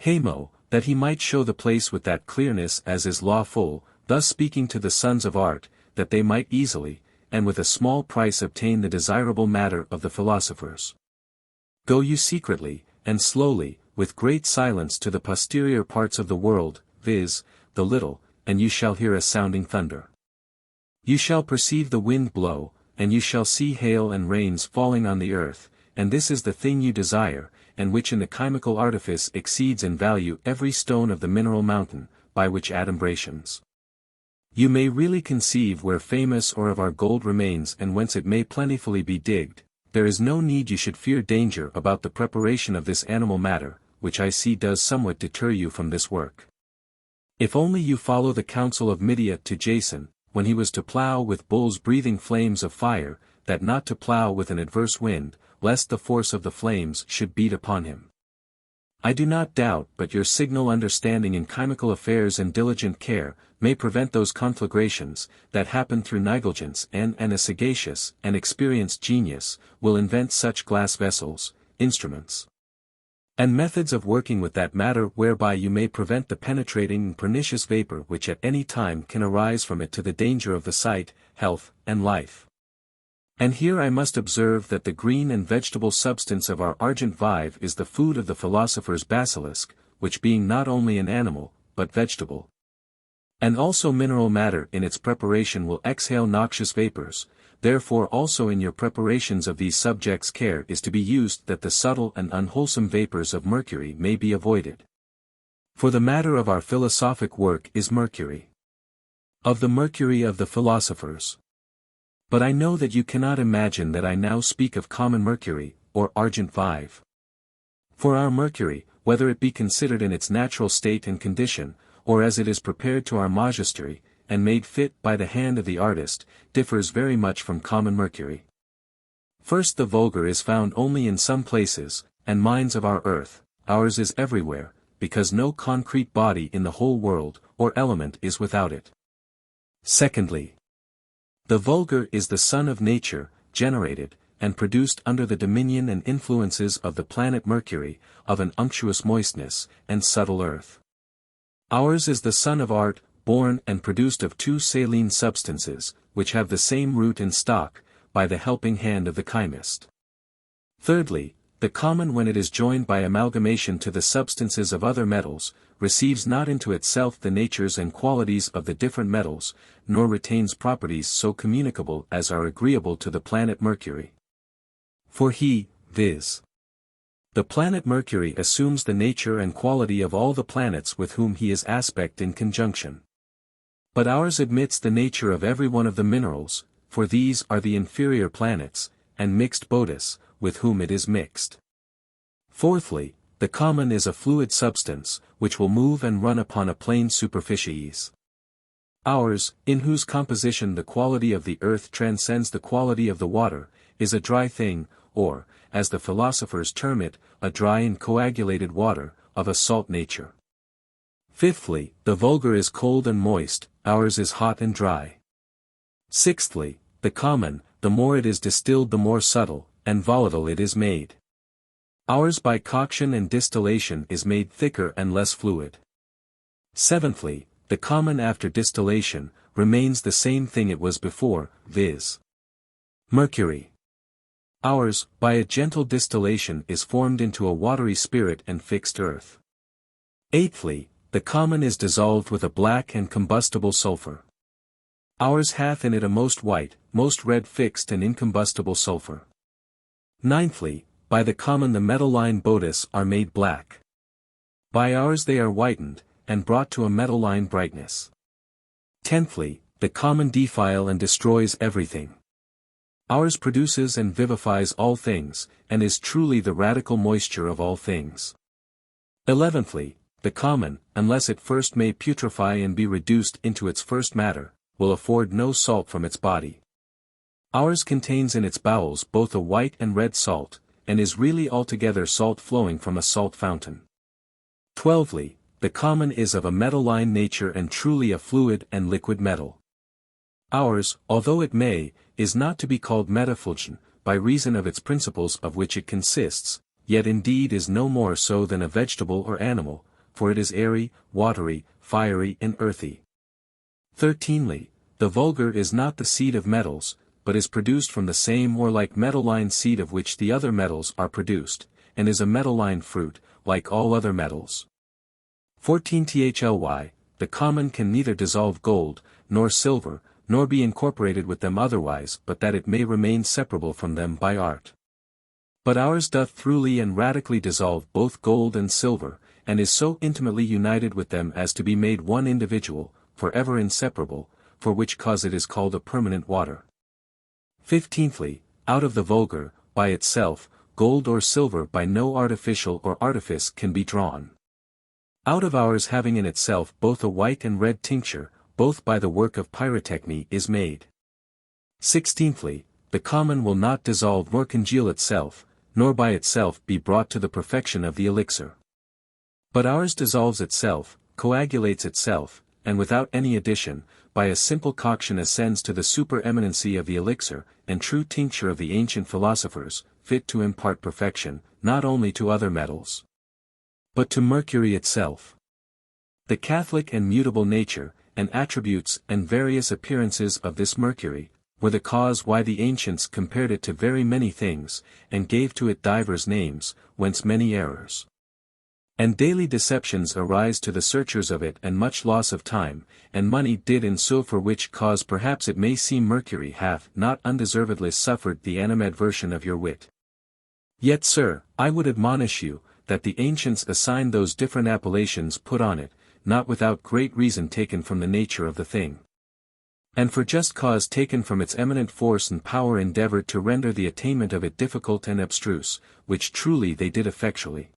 Hamo, that he might show the place with that clearness as is lawful, thus speaking to the sons of art, that they might easily, and with a small price obtain the desirable matter of the philosophers. Go you secretly, and slowly, with great silence to the posterior parts of the world, viz., the little, and you shall hear a sounding thunder. You shall perceive the wind blow, and you shall see hail and rains falling on the earth, and this is the thing you desire, and which in the chemical artifice exceeds in value every stone of the mineral mountain, by which adumbrations you may really conceive where famous or of our gold remains and whence it may plentifully be digged. There is no need you should fear danger about the preparation of this animal matter, which I see does somewhat deter you from this work. If only you follow the counsel of Medea to Jason, when he was to plough with bulls breathing flames of fire, that not to plough with an adverse wind, lest the force of the flames should beat upon him. I do not doubt but your signal understanding in chemical affairs and diligent care, may prevent those conflagrations, that happen through negligence and a sagacious and experienced genius, will invent such glass vessels, instruments, and methods of working with that matter whereby you may prevent the penetrating and pernicious vapor which at any time can arise from it to the danger of the sight, health, and life. And here I must observe that the green and vegetable substance of our argent vive is the food of the philosopher's basilisk, which being not only an animal, but vegetable, and also mineral matter in its preparation will exhale noxious vapors, therefore also in your preparations of these subjects care is to be used that the subtle and unwholesome vapors of mercury may be avoided. For the matter of our philosophic work is mercury. Of the mercury of the philosophers. But I know that you cannot imagine that I now speak of common mercury, or argent vive. For our mercury, whether it be considered in its natural state and condition, or as it is prepared to our magistery, and made fit by the hand of the artist, differs very much from common mercury. First, the vulgar is found only in some places, and mines of our earth, ours is everywhere, because no concrete body in the whole world, or element is without it. Secondly, the vulgar is the son of nature, generated, and produced under the dominion and influences of the planet Mercury, of an unctuous moistness, and subtle earth. Ours is the son of art, born and produced of two saline substances, which have the same root and stock, by the helping hand of the chymist. Thirdly, the common when it is joined by amalgamation to the substances of other metals, receives not into itself the natures and qualities of the different metals, nor retains properties so communicable as are agreeable to the planet Mercury. For he, viz. the planet Mercury assumes the nature and quality of all the planets with whom he is aspect in conjunction. But ours admits the nature of every one of the minerals, for these are the inferior planets, and mixed bodis, with whom it is mixed. Fourthly, the common is a fluid substance, which will move and run upon a plane superficies. Ours, in whose composition the quality of the earth transcends the quality of the water, is a dry thing, or, as the philosophers term it, a dry and coagulated water, of a salt nature. Fifthly, the vulgar is cold and moist, ours is hot and dry. Sixthly, the common, the more it is distilled the more subtle, and volatile it is made. Ours by coction and distillation is made thicker and less fluid. Seventhly, the common after distillation, remains the same thing it was before, viz. Mercury. Ours, by a gentle distillation is formed into a watery spirit and fixed earth. Eighthly, the common is dissolved with a black and combustible sulfur. Ours hath in it a most white, most red fixed and incombustible sulfur. Ninthly, by the common the metalline bodies are made black. By ours they are whitened, and brought to a metalline brightness. Tenthly, the common defile and destroys everything. Ours produces and vivifies all things, and is truly the radical moisture of all things. Eleventhly, the common, unless it first may putrefy and be reduced into its first matter, will afford no salt from its body. Ours contains in its bowels both a white and red salt, and is really altogether salt flowing from a salt fountain. Twelvely, the common is of a metalline nature and truly a fluid and liquid metal. Ours, although it may, is not to be called metafulgent, by reason of its principles of which it consists, yet indeed is no more so than a vegetable or animal, for it is airy, watery, fiery and earthy. 13ly, the vulgar is not the seed of metals, but is produced from the same or like metalline seed of which the other metals are produced, and is a metalline fruit, like all other metals. 14thly, the common can neither dissolve gold, nor silver, nor be incorporated with them otherwise but that it may remain separable from them by art. But ours doth throughly and radically dissolve both gold and silver, and is so intimately united with them as to be made one individual, for ever inseparable, for which cause it is called a permanent water. 15thly, out of the vulgar, by itself, gold or silver by no artificial or artifice can be drawn. Out of ours having in itself both a white and red tincture, both by the work of pyrotechny is made. 16thly, the common will not dissolve nor congeal itself, nor by itself be brought to the perfection of the elixir. But ours dissolves itself, coagulates itself, and without any addition, by a simple coction ascends to the supereminency of the elixir, and true tincture of the ancient philosophers, fit to impart perfection, not only to other metals, but to mercury itself. The catholic and mutable nature, and attributes and various appearances of this mercury, were the cause why the ancients compared it to very many things, and gave to it divers names, whence many errors and daily deceptions arise to the searchers of it, and much loss of time, and money did in so, for which cause perhaps it may seem mercury hath not undeservedly suffered the animadversion of your wit. Yet sir, I would admonish you, that the ancients assign those different appellations put on it, not without great reason taken from the nature of the thing, and for just cause taken from its eminent force and power endeavored to render the attainment of it difficult and abstruse, which truly they did effectually.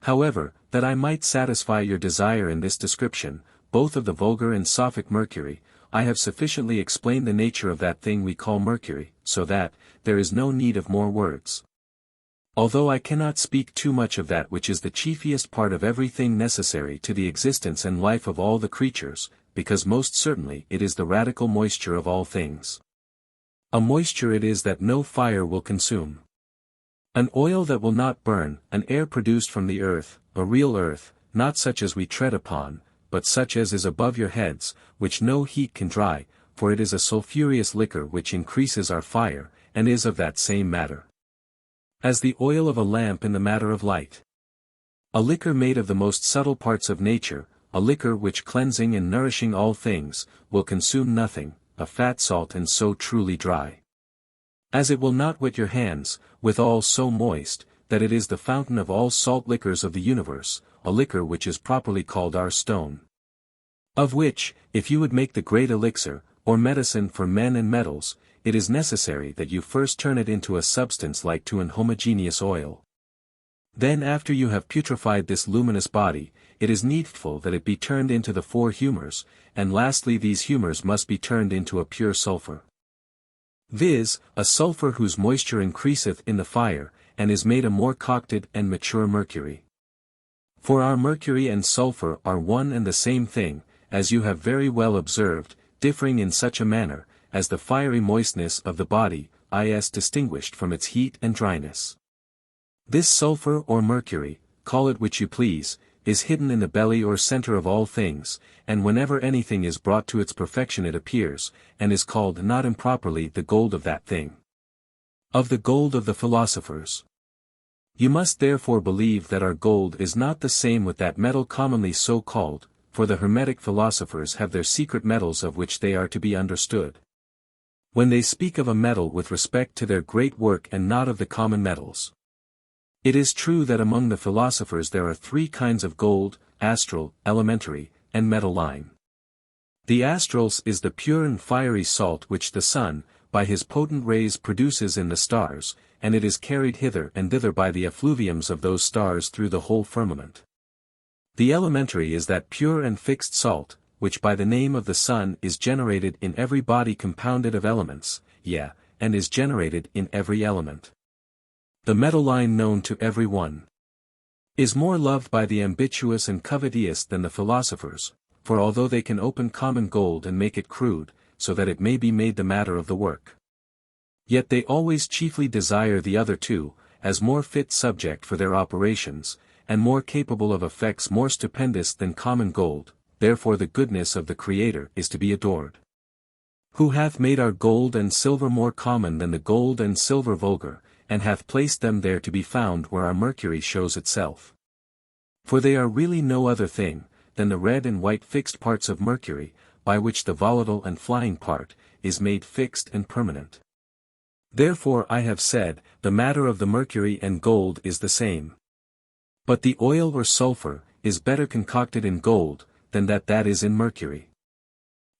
However, that I might satisfy your desire in this description, both of the vulgar and sophic mercury, I have sufficiently explained the nature of that thing we call mercury, so that, there is no need of more words. Although I cannot speak too much of that which is the chiefest part of everything necessary to the existence and life of all the creatures, because most certainly it is the radical moisture of all things. A moisture it is that no fire will consume. An oil that will not burn, an air produced from the earth, a real earth, not such as we tread upon, but such as is above your heads, which no heat can dry, for it is a sulphureous liquor which increases our fire, and is of that same matter as the oil of a lamp in the matter of light. A liquor made of the most subtle parts of nature, a liquor which cleansing and nourishing all things, will consume nothing, a fat salt and so truly dry, as it will not wet your hands, withal so moist, that it is the fountain of all salt liquors of the universe, a liquor which is properly called our stone. Of which, if you would make the great elixir, or medicine for men and metals, it is necessary that you first turn it into a substance like to an homogeneous oil. Then after you have putrefied this luminous body, it is needful that it be turned into the four humours, and lastly these humours must be turned into a pure sulphur. viz., a sulphur whose moisture increaseth in the fire, and is made a more concocted and mature mercury. For our mercury and sulphur are one and the same thing, as you have very well observed, differing in such a manner, as the fiery moistness of the body is distinguished from its heat and dryness. This sulphur or mercury, call it which you please, is hidden in the belly or center of all things, and whenever anything is brought to its perfection it appears, and is called not improperly the gold of that thing. Of the gold of the philosophers. You must therefore believe that our gold is not the same with that metal commonly so called, for the Hermetic philosophers have their secret metals of which they are to be understood. When they speak of a metal with respect to their great work and not of the common metals. It is true that among the philosophers there are three kinds of gold: astral, elementary, and metalline. The astrals is the pure and fiery salt which the sun, by his potent rays produces in the stars, and it is carried hither and thither by the effluviums of those stars through the whole firmament. The elementary is that pure and fixed salt, which by the name of the sun is generated in every body compounded of elements, and is generated in every element. The metalline known to every one is more loved by the ambitious and covetous than the philosophers, for although they can open common gold and make it crude, so that it may be made the matter of the work, yet they always chiefly desire the other two, as more fit subject for their operations, and more capable of effects more stupendous than common gold. Therefore the goodness of the Creator is to be adored, who hath made our gold and silver more common than the gold and silver vulgar, and hath placed them there to be found where our mercury shows itself. For they are really no other thing, than the red and white fixed parts of mercury, by which the volatile and flying part is made fixed and permanent. Therefore I have said, the matter of the mercury and gold is the same. But the oil or sulphur is better concocted in gold, than that is in mercury.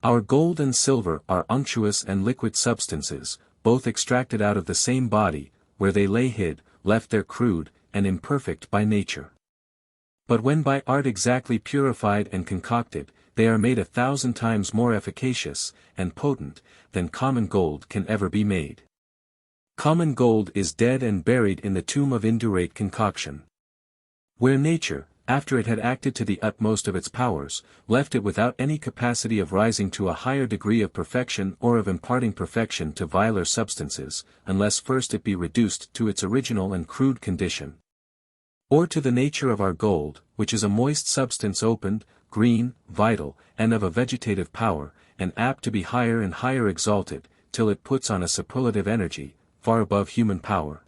Our gold and silver are unctuous and liquid substances, both extracted out of the same body, where they lay hid, left there crude, and imperfect by nature. But when by art exactly purified and concocted, they are made 1,000 times more efficacious, and potent, than common gold can ever be made. Common gold is dead and buried in the tomb of indurate concoction, where nature, after it had acted to the utmost of its powers, left it without any capacity of rising to a higher degree of perfection or of imparting perfection to viler substances, unless first it be reduced to its original and crude condition. Or to the nature of our gold, which is a moist substance opened, green, vital, and of a vegetative power, and apt to be higher and higher exalted, till it puts on a superlative energy, far above human power,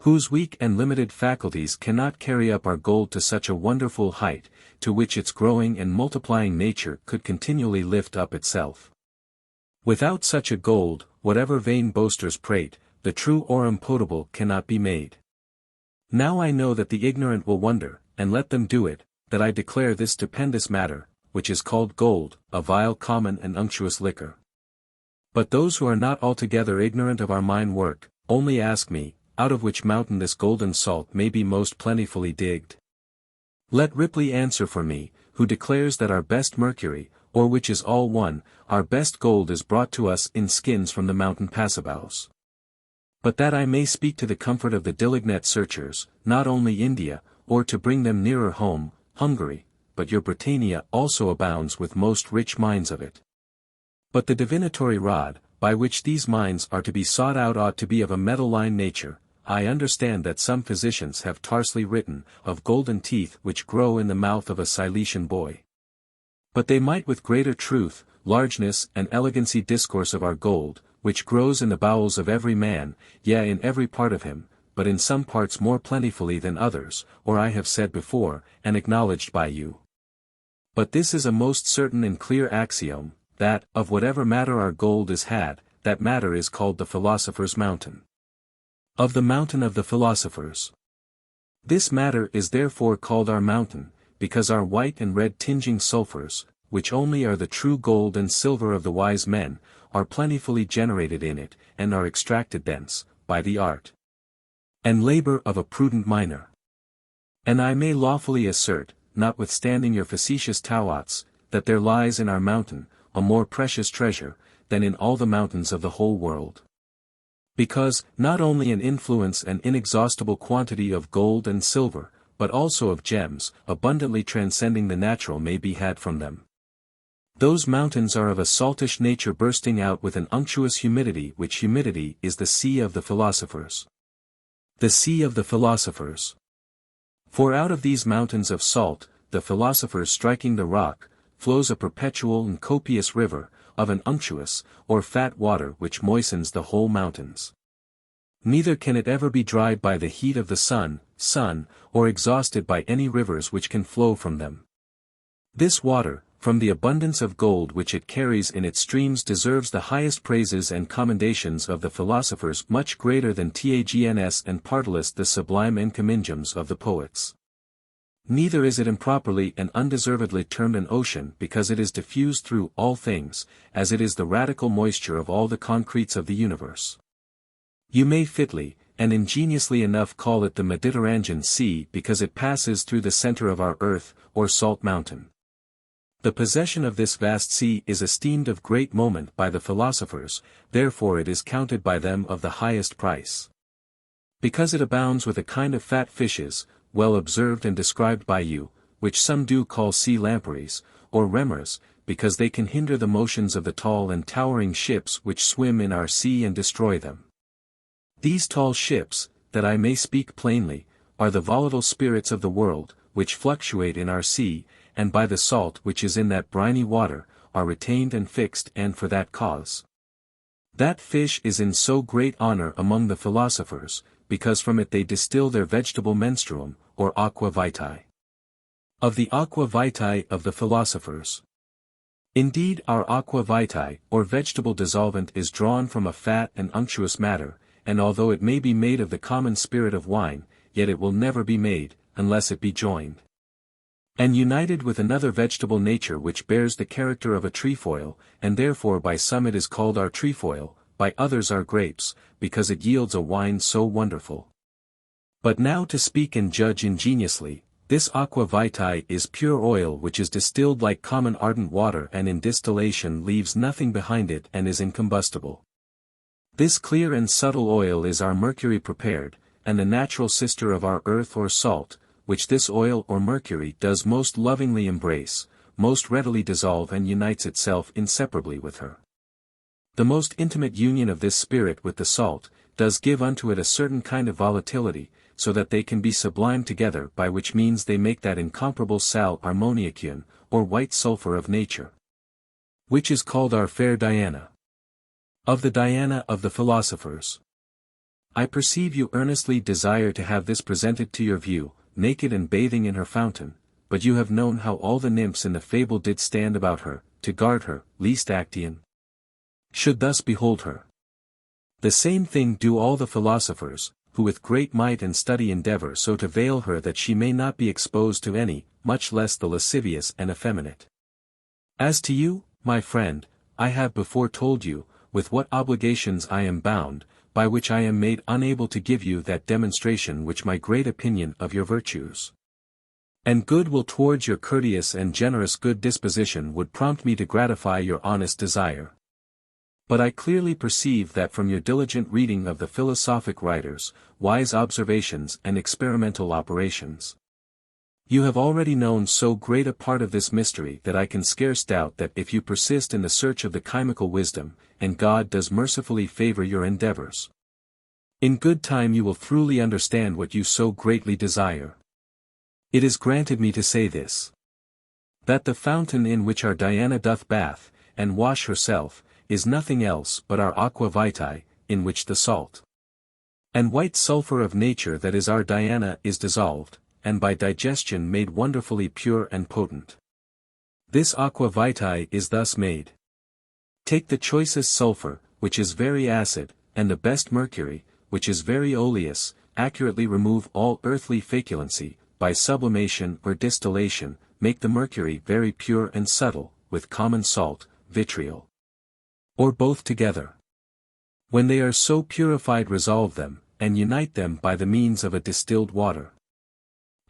whose weak and limited faculties cannot carry up our gold to such a wonderful height, to which its growing and multiplying nature could continually lift up itself. Without such a gold, whatever vain boasters prate, the true aurum potable cannot be made. Now I know that the ignorant will wonder, and let them do it, that I declare this stupendous matter, which is called gold, a vile common and unctuous liquor. But those who are not altogether ignorant of our mine work, only ask me, out of which mountain this golden salt may be most plentifully digged? Let Ripley answer for me, who declares that our best mercury, or which is all one, our best gold is brought to us in skins from the mountain Passabaus. But that I may speak to the comfort of the diligent searchers, not only India, or to bring them nearer home, Hungary, but your Britannia also abounds with most rich mines of it. But the divinatory rod, by which these mines are to be sought out ought to be of a metalline nature. I understand that some physicians have tersely written, of golden teeth which grow in the mouth of a Cilician boy. But they might with greater truth, largeness and elegancy discourse of our gold, which grows in the bowels of every man, yea in every part of him, but in some parts more plentifully than others, or I have said before, and acknowledged by you. But this is a most certain and clear axiom, that, of whatever matter our gold is had, that matter is called the philosopher's mountain. Of the mountain of the philosophers. This matter is therefore called our mountain, because our white and red tinging sulphurs, which only are the true gold and silver of the wise men, are plentifully generated in it, and are extracted thence, by the art and labor of a prudent miner. And I may lawfully assert, notwithstanding your facetious tauots, that there lies in our mountain, a more precious treasure, than in all the mountains of the whole world. Because, not only an influence and inexhaustible quantity of gold and silver, but also of gems, abundantly transcending the natural may be had from them. Those mountains are of a saltish nature bursting out with an unctuous humidity, which humidity is the sea of the philosophers. The sea of the philosophers. For out of these mountains of salt, the philosophers striking the rock, flows a perpetual and copious river, of an unctuous, or fat water which moistens the whole mountains. Neither can it ever be dried by the heat of the sun, or exhausted by any rivers which can flow from them. This water, from the abundance of gold which it carries in its streams, deserves the highest praises and commendations of the philosophers, much greater than Tagens and Partalis, the sublime encomiums of the poets. Neither is it improperly and undeservedly termed an ocean, because it is diffused through all things, as it is the radical moisture of all the concretes of the universe. You may fitly, and ingeniously enough, call it the Mediterranean Sea, because it passes through the center of our earth, or salt mountain. The possession of this vast sea is esteemed of great moment by the philosophers, therefore it is counted by them of the highest price. Because it abounds with a kind of fat fishes, well observed and described by you, which some do call sea lampreys, or remors, because they can hinder the motions of the tall and towering ships which swim in our sea and destroy them. These tall ships, that I may speak plainly, are the volatile spirits of the world, which fluctuate in our sea, and by the salt which is in that briny water, are retained and fixed, and for that cause. That fish is in so great honor among the philosophers, because from it they distill their vegetable menstruum, or aqua vitae. Of the aqua vitae of the philosophers. Indeed, our aqua vitae, or vegetable dissolvent, is drawn from a fat and unctuous matter, and although it may be made of the common spirit of wine, yet it will never be made, unless it be joined and united with another vegetable nature which bears the character of a trefoil, and therefore by some it is called our trefoil, by others our grapes, because it yields a wine so wonderful. But now to speak and judge ingeniously, this aqua vitae is pure oil which is distilled like common ardent water, and in distillation leaves nothing behind it and is incombustible. This clear and subtle oil is our mercury prepared, and the natural sister of our earth or salt, which this oil or mercury does most lovingly embrace, most readily dissolve, and unites itself inseparably with her. The most intimate union of this spirit with the salt, does give unto it a certain kind of volatility, so that they can be sublimed together, by which means they make that incomparable sal ammoniacion, or white sulphur of nature, which is called our fair Diana. Of the Diana of the philosophers. I perceive you earnestly desire to have this presented to your view, naked and bathing in her fountain, but you have known how all the nymphs in the fable did stand about her, to guard her, lest Actaeon should thus behold her. The same thing do all the philosophers, who with great might and study endeavor so to veil her that she may not be exposed to any, much less the lascivious and effeminate. As to you, my friend, I have before told you, with what obligations I am bound, by which I am made unable to give you that demonstration which my great opinion of your virtues and good will towards your courteous and generous good disposition would prompt me to gratify your honest desire. But I clearly perceive that from your diligent reading of the philosophic writers, wise observations and experimental operations, you have already known so great a part of this mystery that I can scarce doubt that if you persist in the search of the chymical wisdom, and God does mercifully favor your endeavors, in good time you will thoroughly understand what you so greatly desire. It is granted me to say this, that the fountain in which our Diana doth bath, and wash herself, is nothing else but our aqua vitae, in which the salt and white sulphur of nature that is our Diana is dissolved, and by digestion made wonderfully pure and potent. This aqua vitae is thus made. Take the choicest sulphur, which is very acid, and the best mercury, which is very oleous, accurately remove all earthly feculency, by sublimation or distillation, make the mercury very pure and subtle, with common salt, vitriol, or both together. When they are so purified resolve them, and unite them by the means of a distilled water.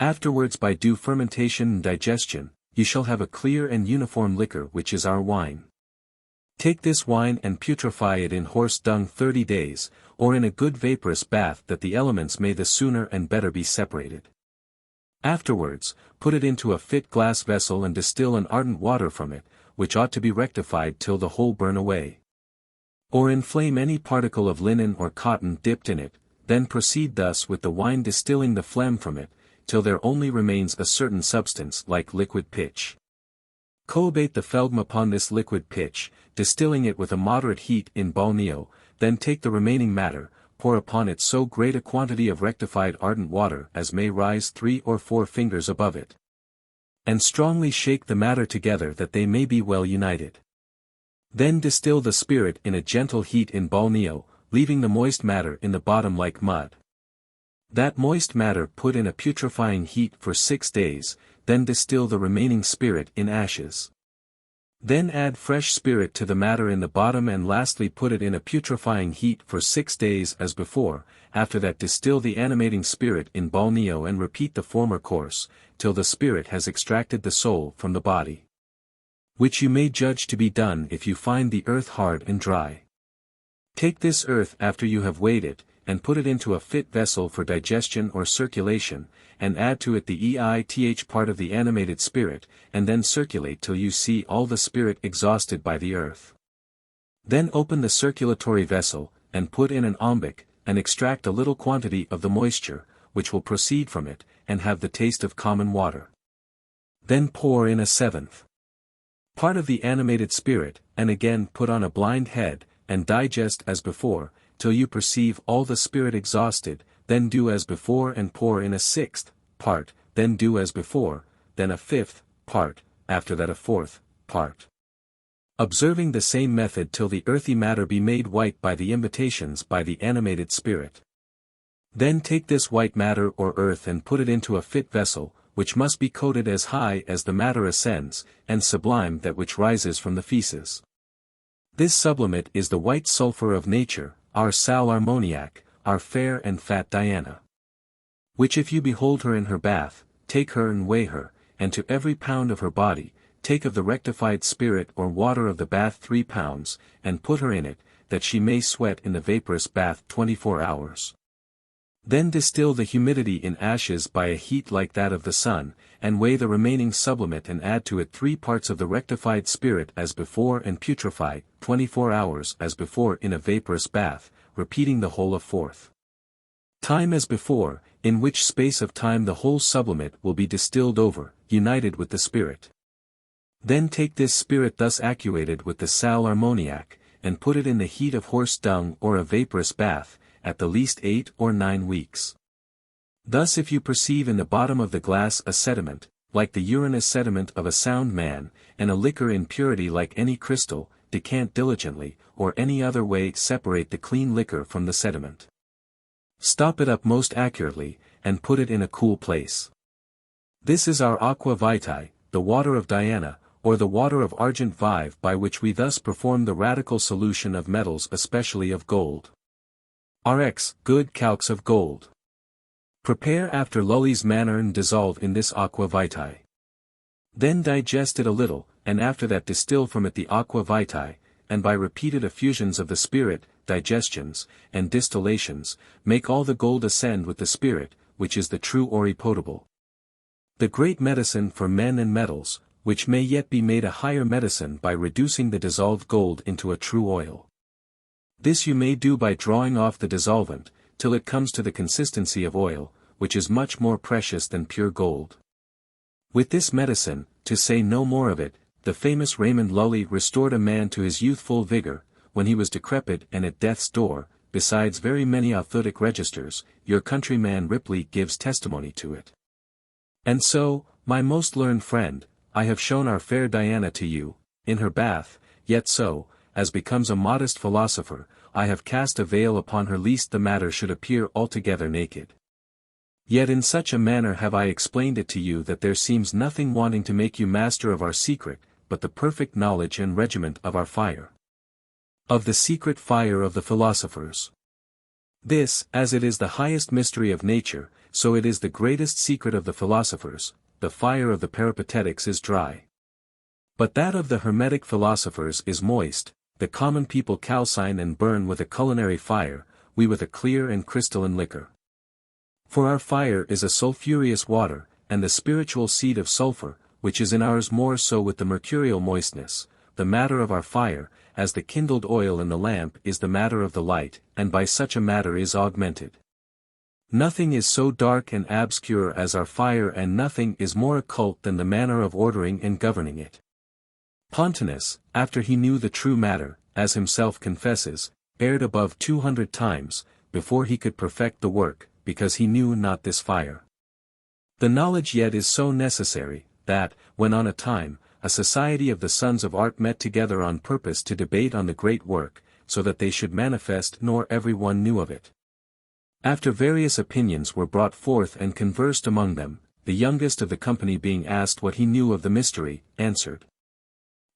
Afterwards by due fermentation and digestion, you shall have a clear and uniform liquor which is our wine. Take this wine and putrefy it in horse dung 30 days, or in a good vaporous bath, that the elements may the sooner and better be separated. Afterwards, put it into a fit glass vessel and distill an ardent water from it, which ought to be rectified till the whole burn away. Or inflame any particle of linen or cotton dipped in it, then proceed thus with the wine, distilling the phlegm from it, till there only remains a certain substance like liquid pitch. Coabate the phlegm upon this liquid pitch, distilling it with a moderate heat in balneo, then take the remaining matter, pour upon it so great a quantity of rectified ardent water as may rise 3 or 4 fingers above it. And strongly shake the matter together that they may be well united. Then distill the spirit in a gentle heat in balneo, leaving the moist matter in the bottom like mud. That moist matter put in a putrefying heat for 6 days, then distill the remaining spirit in ashes. Then add fresh spirit to the matter in the bottom, and lastly put it in a putrefying heat for 6 days as before. After that distill the animating spirit in balneo and repeat the former course, till the spirit has extracted the soul from the body. Which you may judge to be done if you find the earth hard and dry. Take this earth after you have weighed it, and put it into a fit vessel for digestion or circulation, and add to it the EITH part of the animated spirit, and then circulate till you see all the spirit exhausted by the earth. Then open the circulatory vessel, and put in an alembic, and extract a little quantity of the moisture, which will proceed from it, and have the taste of common water. Then pour in a 7th part of the animated spirit, and again put on a blind head, and digest as before, till you perceive all the spirit exhausted, then do as before and pour in a 6th part, then do as before, then a 5th part, after that a 4th part. Observing the same method till the earthy matter be made white by the imitations by the animated spirit. Then take this white matter or earth and put it into a fit vessel, which must be coated as high as the matter ascends, and sublime that which rises from the feces. This sublimate is the white sulphur of nature, our sal ammoniac, our fair and fat Diana. Which if you behold her in her bath, take her and weigh her, and to every pound of her body, take of the rectified spirit or water of the bath 3 pounds, and put her in it, that she may sweat in the vaporous bath 24 hours. Then distill the humidity in ashes by a heat like that of the sun, and weigh the remaining sublimate and add to it 3 parts of the rectified spirit as before, and putrefy 24 hours as before in a vaporous bath, repeating the whole a 4th time as before, in which space of time the whole sublimate will be distilled over, united with the spirit. Then take this spirit thus actuated with the sal ammoniac, and put it in the heat of horse dung or a vaporous bath, at the least 8 or 9 weeks. Thus if you perceive in the bottom of the glass a sediment, like the urinous sediment of a sound man, and a liquor in purity like any crystal, decant diligently, or any other way separate the clean liquor from the sediment. Stop it up most accurately, and put it in a cool place. This is our aqua vitae, the water of Diana, or the water of argent vive, by which we thus perform the radical solution of metals, especially of gold. Rx, good calx of gold. Prepare after Lully's manner and dissolve in this aqua vitae. Then digest it a little, and after that distill from it the aqua vitae, and by repeated effusions of the spirit, digestions, and distillations, make all the gold ascend with the spirit, which is the true ori potable. The great medicine for men and metals, which may yet be made a higher medicine by reducing the dissolved gold into a true oil. This you may do by drawing off the dissolvent, till it comes to the consistency of oil, which is much more precious than pure gold. With this medicine, to say no more of it, the famous Raymond Lully restored a man to his youthful vigor, when he was decrepit and at death's door. Besides very many authentic registers, your countryman Ripley gives testimony to it. And so, my most learned friend, I have shown our fair Diana to you, in her bath, yet so, as becomes a modest philosopher, I have cast a veil upon her lest the matter should appear altogether naked. Yet in such a manner have I explained it to you that there seems nothing wanting to make you master of our secret, but the perfect knowledge and regiment of our fire. Of the secret fire of the philosophers. This, as it is the highest mystery of nature, so it is the greatest secret of the philosophers. The fire of the Peripatetics is dry. But that of the Hermetic philosophers is moist, the common people calcine and burn with a culinary fire, we with a clear and crystalline liquor. For our fire is a sulphureous water, and the spiritual seed of sulphur, which is in ours more so with the mercurial moistness, the matter of our fire, as the kindled oil in the lamp is the matter of the light, and by such a matter is augmented. Nothing is so dark and obscure as our fire, and nothing is more occult than the manner of ordering and governing it. Pontanus, after he knew the true matter, as himself confesses, erred above 200 times, before he could perfect the work, because he knew not this fire. The knowledge yet is so necessary, that, when on a time, a society of the sons of art met together on purpose to debate on the great work, so that they should manifest nor every one knew of it. After various opinions were brought forth and conversed among them, the youngest of the company being asked what he knew of the mystery, answered,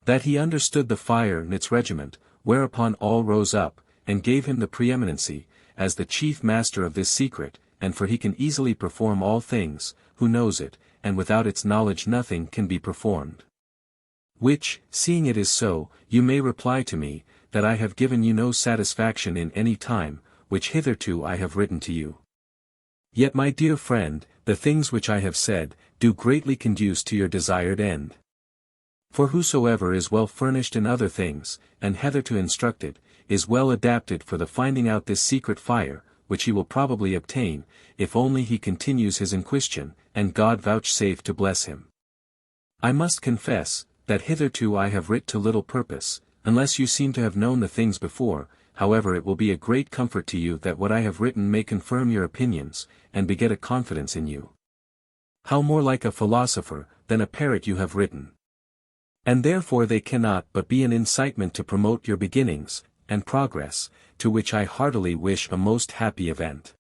that he understood the fire and its regiment, whereupon all rose up, and gave him the preeminency, as the chief master of this secret, and for he can easily perform all things, who knows it, and without its knowledge nothing can be performed. Which, seeing it is so, you may reply to me, that I have given you no satisfaction in any time, which hitherto I have written to you. Yet my dear friend, the things which I have said, do greatly conduce to your desired end. For whosoever is well furnished in other things, and hitherto instructed, is well adapted for the finding out this secret fire, which he will probably obtain, if only he continues his inquisition, and God vouchsafe to bless him. I must confess, that hitherto I have writ to little purpose, unless you seem to have known the things before. However, it will be a great comfort to you that what I have written may confirm your opinions, and beget a confidence in you. How more like a philosopher, than a parrot you have written. And therefore they cannot but be an incitement to promote your beginnings, and progress, to which I heartily wish a most happy event.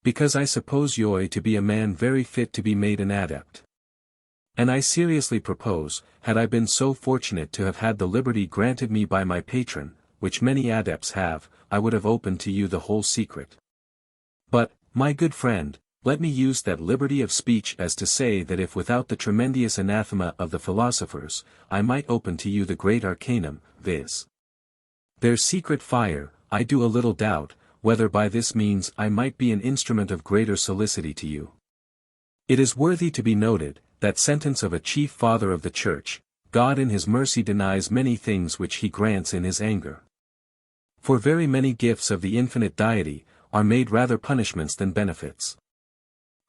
Because I suppose you to be a man very fit to be made an adept. And I seriously propose, had I been so fortunate to have had the liberty granted me by my patron, which many adepts have, I would have opened to you the whole secret. But, my good friend, let me use that liberty of speech as to say that if without the tremendous anathema of the philosophers, I might open to you the great arcanum, viz. their secret fire, I do a little doubt, whether by this means I might be an instrument of greater solicity to you. It is worthy to be noted, that sentence of a chief father of the Church, God in his mercy denies many things which he grants in his anger. For very many gifts of the infinite deity, are made rather punishments than benefits.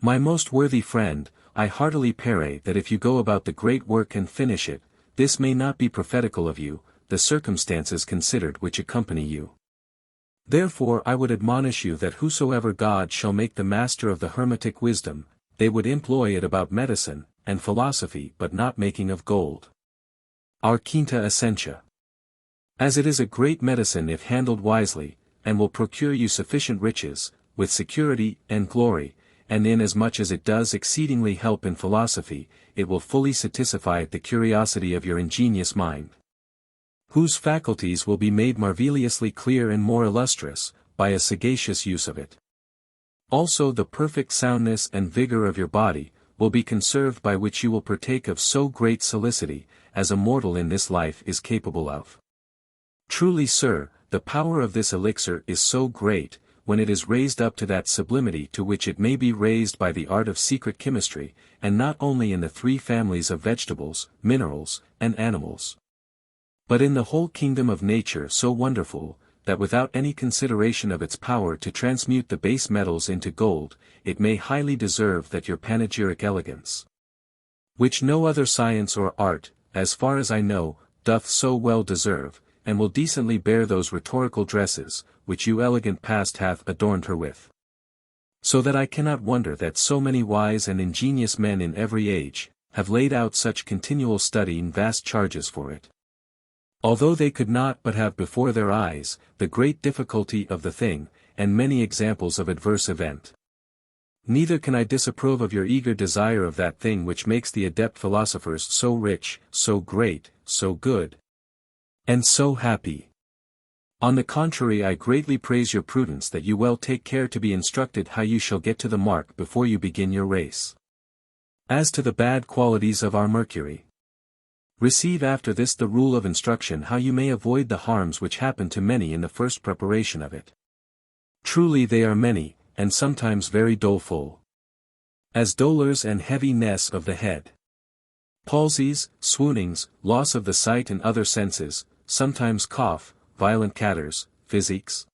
My most worthy friend, I heartily pray that if you go about the great work and finish it, this may not be prophetical of you, the circumstances considered which accompany you. Therefore I would admonish you that whosoever God shall make the master of the hermetic wisdom, they would employ it about medicine, and philosophy but not making of gold. Our quinta essentia. As it is a great medicine if handled wisely, and will procure you sufficient riches, with security and glory, and inasmuch as it does exceedingly help in philosophy, it will fully satisfy the curiosity of your ingenious mind, whose faculties will be made marvellously clear and more illustrious, by a sagacious use of it. Also the perfect soundness and vigor of your body, will be conserved, by which you will partake of so great solicity, as a mortal in this life is capable of. Truly, sir, the power of this elixir is so great, when it is raised up to that sublimity to which it may be raised by the art of secret chemistry, and not only in the three families of vegetables, minerals, and animals, but in the whole kingdom of nature, so wonderful, that without any consideration of its power to transmute the base metals into gold, it may highly deserve that your panegyric elegance, which no other science or art, as far as I know, doth so well deserve, and will decently bear those rhetorical dresses, which you elegant past hath adorned her with. So that I cannot wonder that so many wise and ingenious men in every age, have laid out such continual study and vast charges for it. Although they could not but have before their eyes, the great difficulty of the thing, and many examples of adverse event. Neither can I disapprove of your eager desire of that thing which makes the adept philosophers so rich, so great, so good, and so happy. On the contrary, I greatly praise your prudence that you well take care to be instructed how you shall get to the mark before you begin your race. As to the bad qualities of our mercury, Receive after this the rule of instruction how you may avoid the harms which happen to many in the first preparation of it. Truly they are many, and sometimes very doleful. As dolours and heaviness of the head. Palsies, swoonings, loss of the sight and other senses, sometimes cough, violent catarrhs, physics,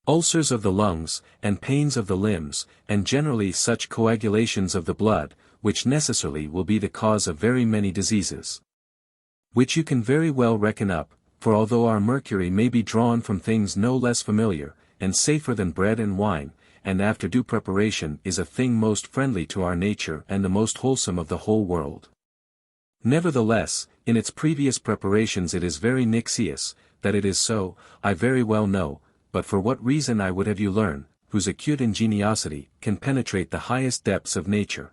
ulcers of the lungs, and pains of the limbs, and generally such coagulations of the blood, which necessarily will be the cause of very many diseases. Which you can very well reckon up, for although our mercury may be drawn from things no less familiar, and safer than bread and wine, and after due preparation is a thing most friendly to our nature and the most wholesome of the whole world. Nevertheless, in its previous preparations it is very nixious, that it is so, I very well know, but for what reason I would have you learn, whose acute ingeniosity can penetrate the highest depths of nature,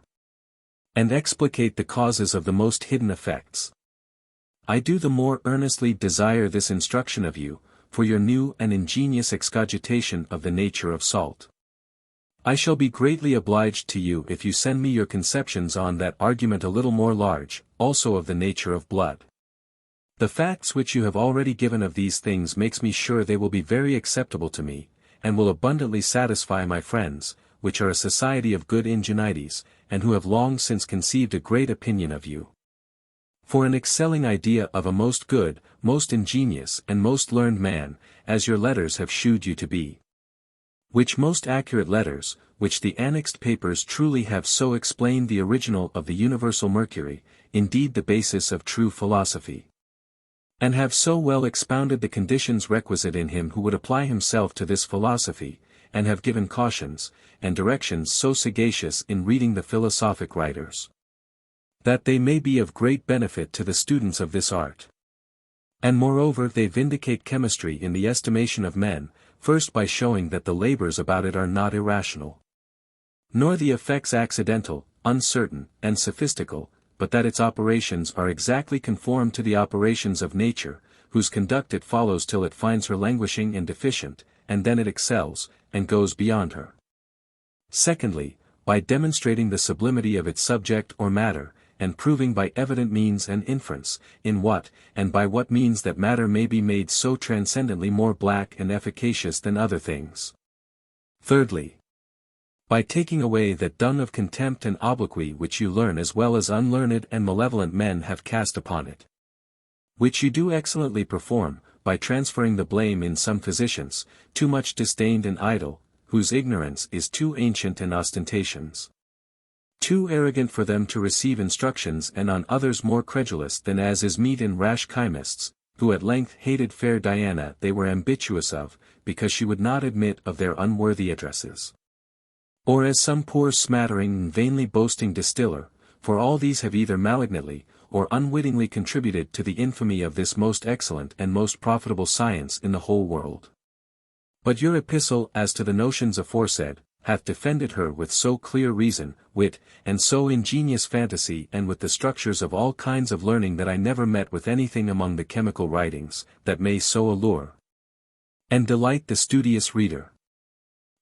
and explicate the causes of the most hidden effects. I do the more earnestly desire this instruction of you, for your new and ingenious excogitation of the nature of salt. I shall be greatly obliged to you if you send me your conceptions on that argument a little more large, also of the nature of blood. The facts which you have already given of these things makes me sure they will be very acceptable to me, and will abundantly satisfy my friends, which are a society of good ingeniities, and who have long since conceived a great opinion of you. For an excelling idea of a most good, most ingenious and most learned man, as your letters have shewed you to be. Which most accurate letters, which the annexed papers truly have so explained the original of the universal mercury, indeed the basis of true philosophy. And have so well expounded the conditions requisite in him who would apply himself to this philosophy, and have given cautions, and directions so sagacious in reading the philosophic writers, that they may be of great benefit to the students of this art. And moreover they vindicate chemistry in the estimation of men, first by showing that the labors about it are not irrational, nor the effects accidental, uncertain, and sophistical, but that its operations are exactly conformed to the operations of nature, whose conduct it follows till it finds her languishing and deficient, and then it excels, and goes beyond her. Secondly, by demonstrating the sublimity of its subject or matter, and proving by evident means and inference, in what, and by what means that matter may be made so transcendently more black and efficacious than other things. Thirdly, by taking away that dung of contempt and obloquy which you learn as well as unlearned and malevolent men have cast upon it. Which you do excellently perform, by transferring the blame in some physicians, too much disdained and idle, whose ignorance is too ancient and ostentations too arrogant for them to receive instructions, and on others more credulous than as is meet in rash chymists, who at length hated fair Diana they were ambitious of, because she would not admit of their unworthy addresses. Or as some poor smattering and vainly boasting distiller, for all these have either malignantly, or unwittingly contributed to the infamy of this most excellent and most profitable science in the whole world. But your epistle as to the notions aforesaid, hath defended her with so clear reason, wit, and so ingenious fantasy and with the structures of all kinds of learning that I never met with anything among the chemical writings, that may so allure and delight the studious reader.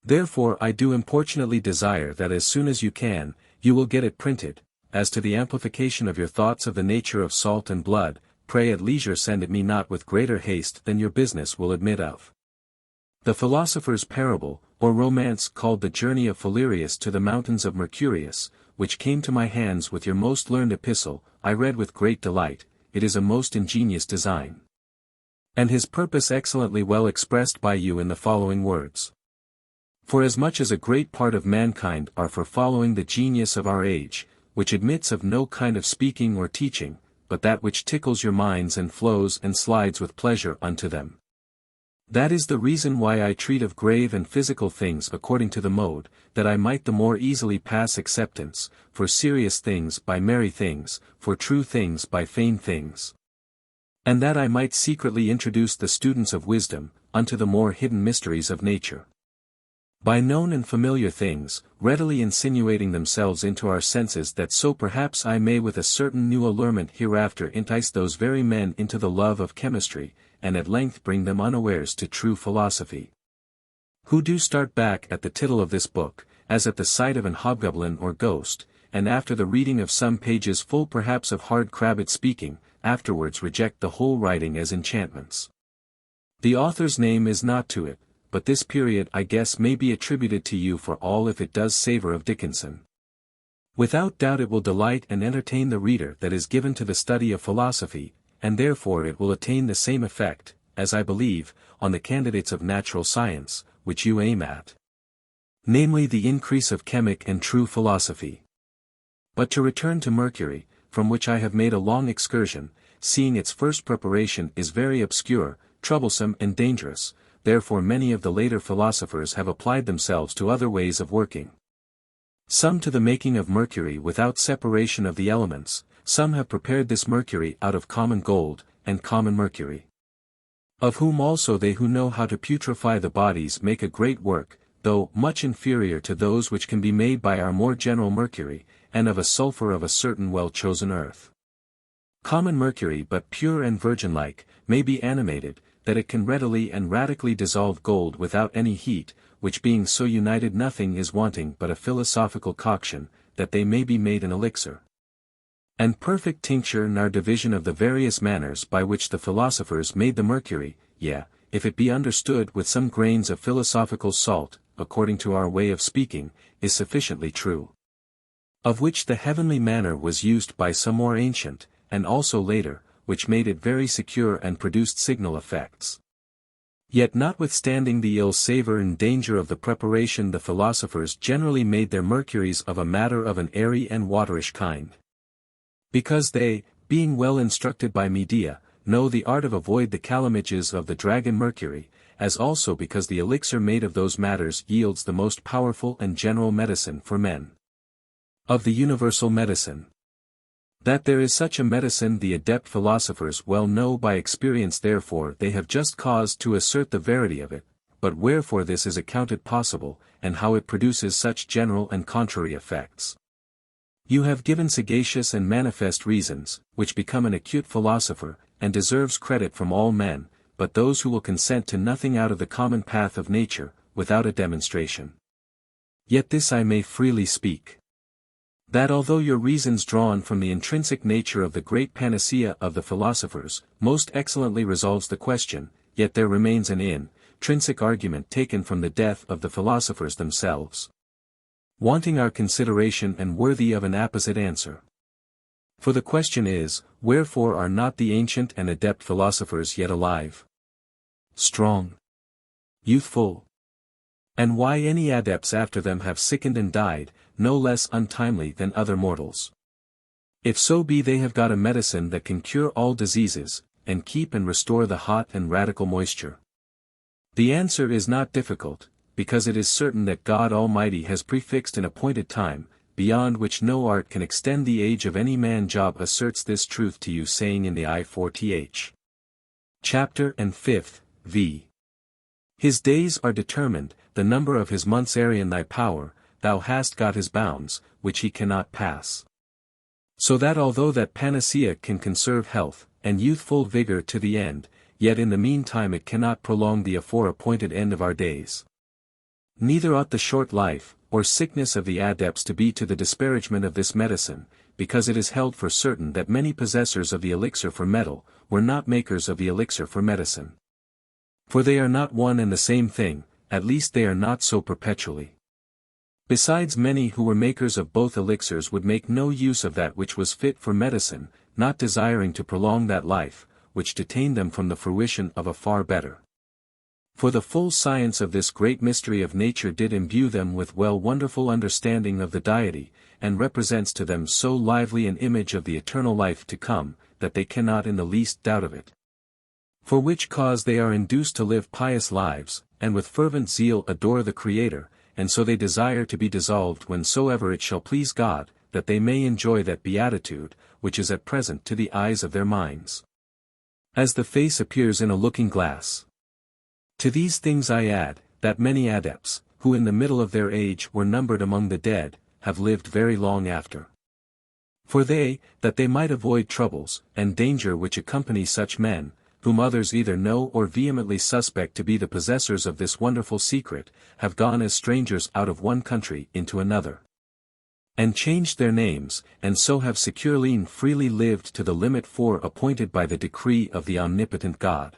Therefore I do importunately desire that as soon as you can, you will get it printed. As to the amplification of your thoughts of the nature of salt and blood, pray at leisure send it me not with greater haste than your business will admit of. The philosopher's parable, or romance called the Journey of Philerius to the Mountains of Mercurius, which came to my hands with your most learned epistle, I read with great delight. It is a most ingenious design, and his purpose excellently well expressed by you in the following words. For as much as a great part of mankind are for following the genius of our age, which admits of no kind of speaking or teaching, but that which tickles your minds and flows and slides with pleasure unto them. That is the reason why I treat of grave and physical things according to the mode, that I might the more easily pass acceptance, for serious things by merry things, for true things by feigned things. And that I might secretly introduce the students of wisdom, unto the more hidden mysteries of nature. By known and familiar things, readily insinuating themselves into our senses, that so perhaps I may with a certain new allurement hereafter entice those very men into the love of chemistry, and at length bring them unawares to true philosophy. Who do start back at the tittle of this book, as at the sight of an hobgoblin or ghost, and after the reading of some pages full perhaps of hard crabbed speaking, afterwards reject the whole writing as enchantments. The author's name is not to it, but this period I guess may be attributed to you for all if it does savour of Dickinson. Without doubt it will delight and entertain the reader that is given to the study of philosophy, and therefore it will attain the same effect, as I believe, on the candidates of natural science, which you aim at. Namely the increase of chemic and true philosophy. But to return to mercury, from which I have made a long excursion, seeing its first preparation is very obscure, troublesome and dangerous, therefore many of the later philosophers have applied themselves to other ways of working. Some to the making of mercury without separation of the elements, some have prepared this mercury out of common gold, and common mercury. Of whom also they who know how to putrefy the bodies make a great work, though much inferior to those which can be made by our more general mercury, and of a sulphur of a certain well-chosen earth. Common mercury, but pure and virgin-like, may be animated, that it can readily and radically dissolve gold without any heat, which being so united nothing is wanting but a philosophical coction, that they may be made an elixir. And perfect tincture nor division of the various manners by which the philosophers made the mercury, yea, if it be understood with some grains of philosophical salt, according to our way of speaking, is sufficiently true. Of which the heavenly manner was used by some more ancient, and also later, which made it very secure and produced signal effects. Yet notwithstanding the ill savour and danger of the preparation, the philosophers generally made their mercuries of a matter of an airy and waterish kind. Because they, being well instructed by Medea, know the art of avoid the calamities of the dragon mercury, as also because the elixir made of those matters yields the most powerful and general medicine for men. Of the universal medicine. That there is such a medicine the adept philosophers well know by experience, therefore they have just cause to assert the verity of it, but wherefore this is accounted possible, and how it produces such general and contrary effects. You have given sagacious and manifest reasons, which become an acute philosopher, and deserves credit from all men, but those who will consent to nothing out of the common path of nature, without a demonstration. Yet this I may freely speak. That although your reasons drawn from the intrinsic nature of the great panacea of the philosophers, most excellently resolves the question, yet there remains an intrinsic argument taken from the death of the philosophers themselves, wanting our consideration and worthy of an apposite answer. For the question is, wherefore are not the ancient and adept philosophers yet alive, strong, youthful? And why any adepts after them have sickened and died, no less untimely than other mortals? If so be they have got a medicine that can cure all diseases, and keep and restore the hot and radical moisture. The answer is not difficult, because it is certain that God Almighty has prefixed an appointed time, beyond which no art can extend the age of any man. Job asserts this truth to you, saying in the I4th chapter and 5th, v. His days are determined, the number of his months are in thy power, thou hast got his bounds, which he cannot pass. So that although that panacea can conserve health, and youthful vigour to the end, yet in the meantime it cannot prolong the afore-appointed end of our days. Neither ought the short life, or sickness of the adepts to be to the disparagement of this medicine, because it is held for certain that many possessors of the elixir for metal, were not makers of the elixir for medicine. For they are not one and the same thing, at least they are not so perpetually. Besides, many who were makers of both elixirs would make no use of that which was fit for medicine, not desiring to prolong that life, which detained them from the fruition of a far better. For the full science of this great mystery of nature did imbue them with wonderful understanding of the deity, and represents to them so lively an image of the eternal life to come, that they cannot in the least doubt of it. For which cause they are induced to live pious lives, and with fervent zeal adore the Creator, and so they desire to be dissolved whensoever it shall please God, that they may enjoy that beatitude, which is at present to the eyes of their minds, as the face appears in a looking-glass. To these things I add, that many adepts, who in the middle of their age were numbered among the dead, have lived very long after. For that they might avoid troubles, and danger which accompany such men, whom others either know or vehemently suspect to be the possessors of this wonderful secret, have gone as strangers out of one country into another. and changed their names, and so have securely and freely lived to the limit appointed by the decree of the omnipotent God.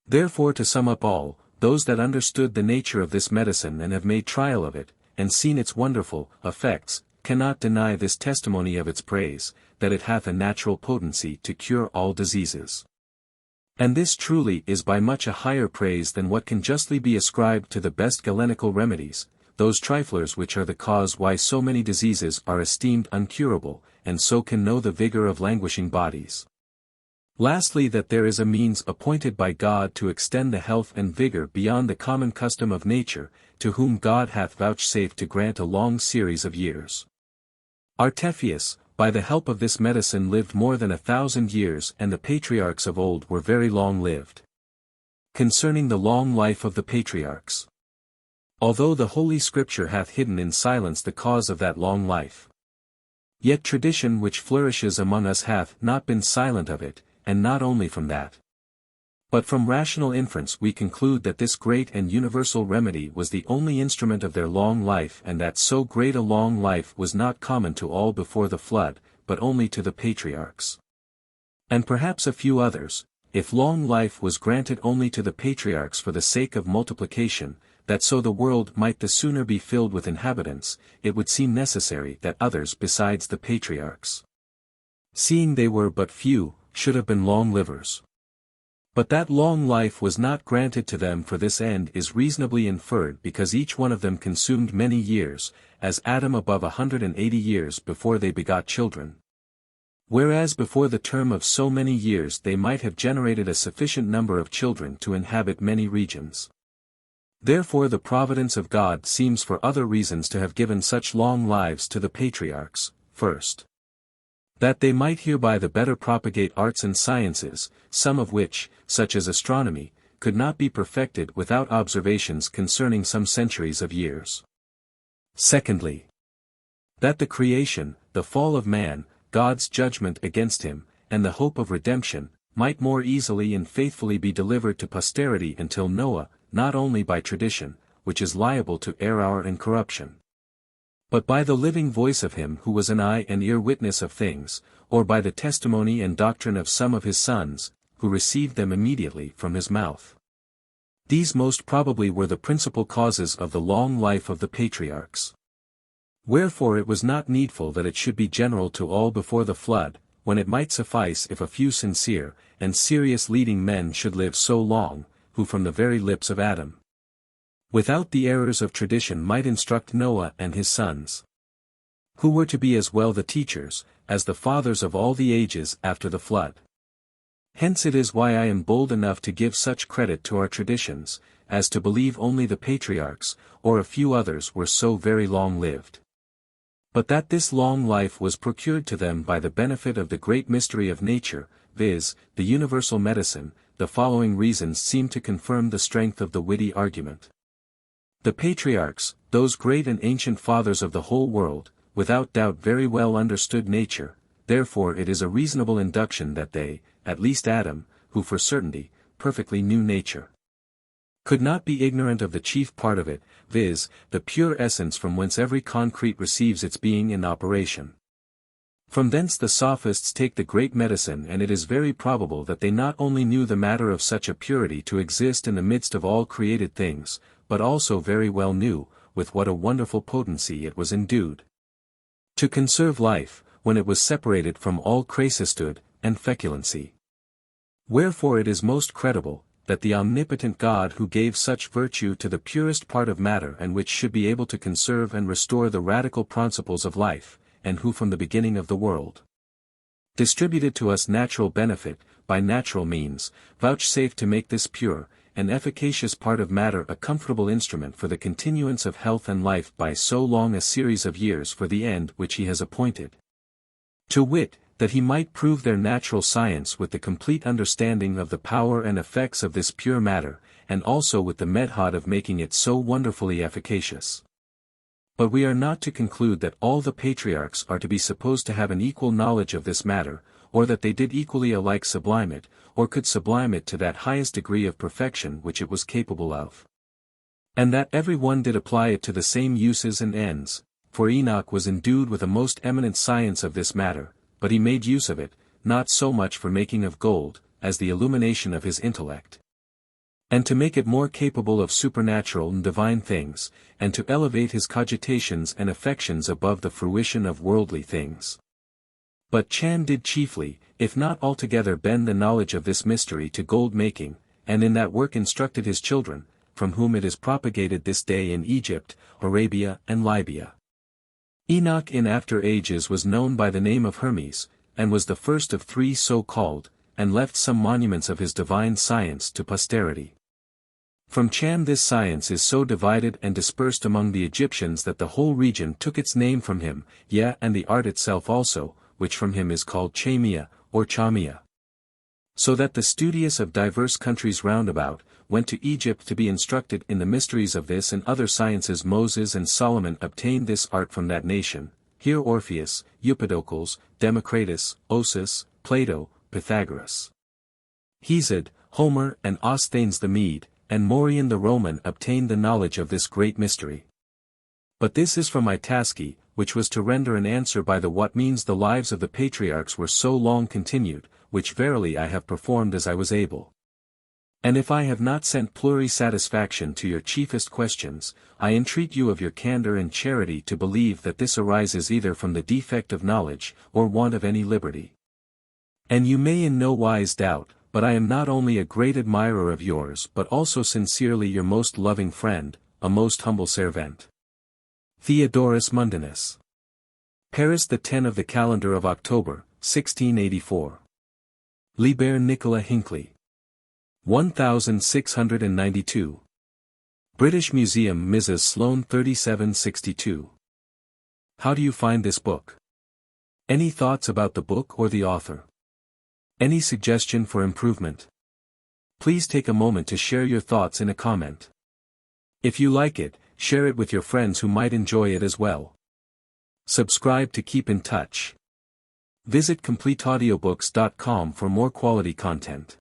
Therefore, to sum up all, those that understood the nature of this medicine and have made trial of it, and seen its wonderful effects, cannot deny this testimony of its praise, that it hath a natural potency to cure all diseases. And this truly is by much a higher praise than what can justly be ascribed to the best Galenical remedies, those triflers which are the cause why so many diseases are esteemed uncurable, and so can know the vigor of languishing bodies. Lastly, that there is a means appointed by God to extend the health and vigor beyond the common custom of nature, to whom God hath vouchsafed to grant a long series of years. Artephius, by the help of this medicine lived more than 1,000 years, and the patriarchs of old were very long lived. Concerning the long life of the patriarchs. Although the Holy Scripture hath hidden in silence the cause of that long life, yet tradition which flourishes among us hath not been silent of it, and not only from that, but from rational inference we conclude that this great and universal remedy was the only instrument of their long life, and that so great a long life was not common to all before the flood, but only to the patriarchs. And perhaps a few others, if long life was granted only to the patriarchs for the sake of multiplication, that so the world might the sooner be filled with inhabitants, it would seem necessary that others besides the patriarchs, seeing they were but few, should have been long livers. But that long life was not granted to them for this end is reasonably inferred because each one of them consumed many years, as Adam above 180 years before they begot children. Whereas before the term of so many years they might have generated a sufficient number of children to inhabit many regions. Therefore the providence of God seems for other reasons to have given such long lives to the patriarchs, first, that they might hereby the better propagate arts and sciences, some of which, such as astronomy, could not be perfected without observations concerning some centuries of years. Secondly, that the creation, the fall of man, God's judgment against him, and the hope of redemption, might more easily and faithfully be delivered to posterity until Noah, not only by tradition, which is liable to error and corruption, but by the living voice of him who was an eye and ear witness of things, or by the testimony and doctrine of some of his sons, who received them immediately from his mouth. These most probably were the principal causes of the long life of the patriarchs. Wherefore it was not needful that it should be general to all before the flood, when it might suffice if a few sincere and serious leading men should live so long, who from the very lips of Adam, without the errors of tradition might instruct Noah and his sons, who were to be as well the teachers, as the fathers of all the ages after the flood. Hence it is why I am bold enough to give such credit to our traditions, as to believe only the patriarchs, or a few others were so very long lived. But that this long life was procured to them by the benefit of the great mystery of nature, viz., the universal medicine, the following reasons seem to confirm the strength of the witty argument. The patriarchs, those great and ancient fathers of the whole world, without doubt very well understood nature, therefore it is a reasonable induction that they, at least Adam, who for certainty, perfectly knew nature, could not be ignorant of the chief part of it, viz., the pure essence from whence every concrete receives its being and operation. From thence the sophists take the great medicine, and it is very probable that they not only knew the matter of such a purity to exist in the midst of all created things, but also very well knew, with what a wonderful potency it was endued to conserve life, when it was separated from all crassitude and feculency. Wherefore it is most credible, that the omnipotent God who gave such virtue to the purest part of matter and which should be able to conserve and restore the radical principles of life, and who from the beginning of the world distributed to us natural benefit, by natural means, vouchsafed to make this pure, and efficacious part of matter a comfortable instrument for the continuance of health and life by so long a series of years for the end which he has appointed. To wit, that he might prove their natural science with the complete understanding of the power and effects of this pure matter, and also with the method of making it so wonderfully efficacious. But we are not to conclude that all the patriarchs are to be supposed to have an equal knowledge of this matter, or that they did equally alike sublime it, or could sublime it to that highest degree of perfection which it was capable of, and that every one did apply it to the same uses and ends, for Enoch was endued with a most eminent science of this matter, but he made use of it, not so much for making of gold, as the illumination of his intellect, and to make it more capable of supernatural and divine things, and to elevate his cogitations and affections above the fruition of worldly things. But Chan did chiefly, if not altogether bend the knowledge of this mystery to gold-making, and in that work instructed his children, from whom it is propagated this day in Egypt, Arabia and Libya. Enoch in after ages was known by the name of Hermes, and was the first of three so-called, and left some monuments of his divine science to posterity. From Chan this science is so divided and dispersed among the Egyptians that the whole region took its name from him, yea and the art itself also, which from him is called Chamia, or Chamia. So that the studious of diverse countries round about, went to Egypt to be instructed in the mysteries of this and other sciences. Moses and Solomon obtained this art from that nation, here Orpheus, Empedocles, Democritus, Osus, Plato, Pythagoras, Hesiod, Homer and Osthenes the Mede, and Morion the Roman obtained the knowledge of this great mystery. But this is from my taske, which was to render an answer by the what means the lives of the patriarchs were so long continued, which verily I have performed as I was able. And if I have not sent pluri satisfaction to your chiefest questions, I entreat you of your candor and charity to believe that this arises either from the defect of knowledge, or want of any liberty. And you may in no wise doubt, but I am not only a great admirer of yours but also sincerely your most loving friend, a most humble servant. Theodorus Mundanus. Paris, the 10 of the calendar of October, 1684. Liber Nicola Hinckley. 1692. British Museum, Mrs. Sloane 3762. How do you find this book? Any thoughts about the book or the author? Any suggestion for improvement? Please take a moment to share your thoughts in a comment. If you like it, share it with your friends who might enjoy it as well. Subscribe to keep in touch. Visit CompleteAudiobooks.com for more quality content.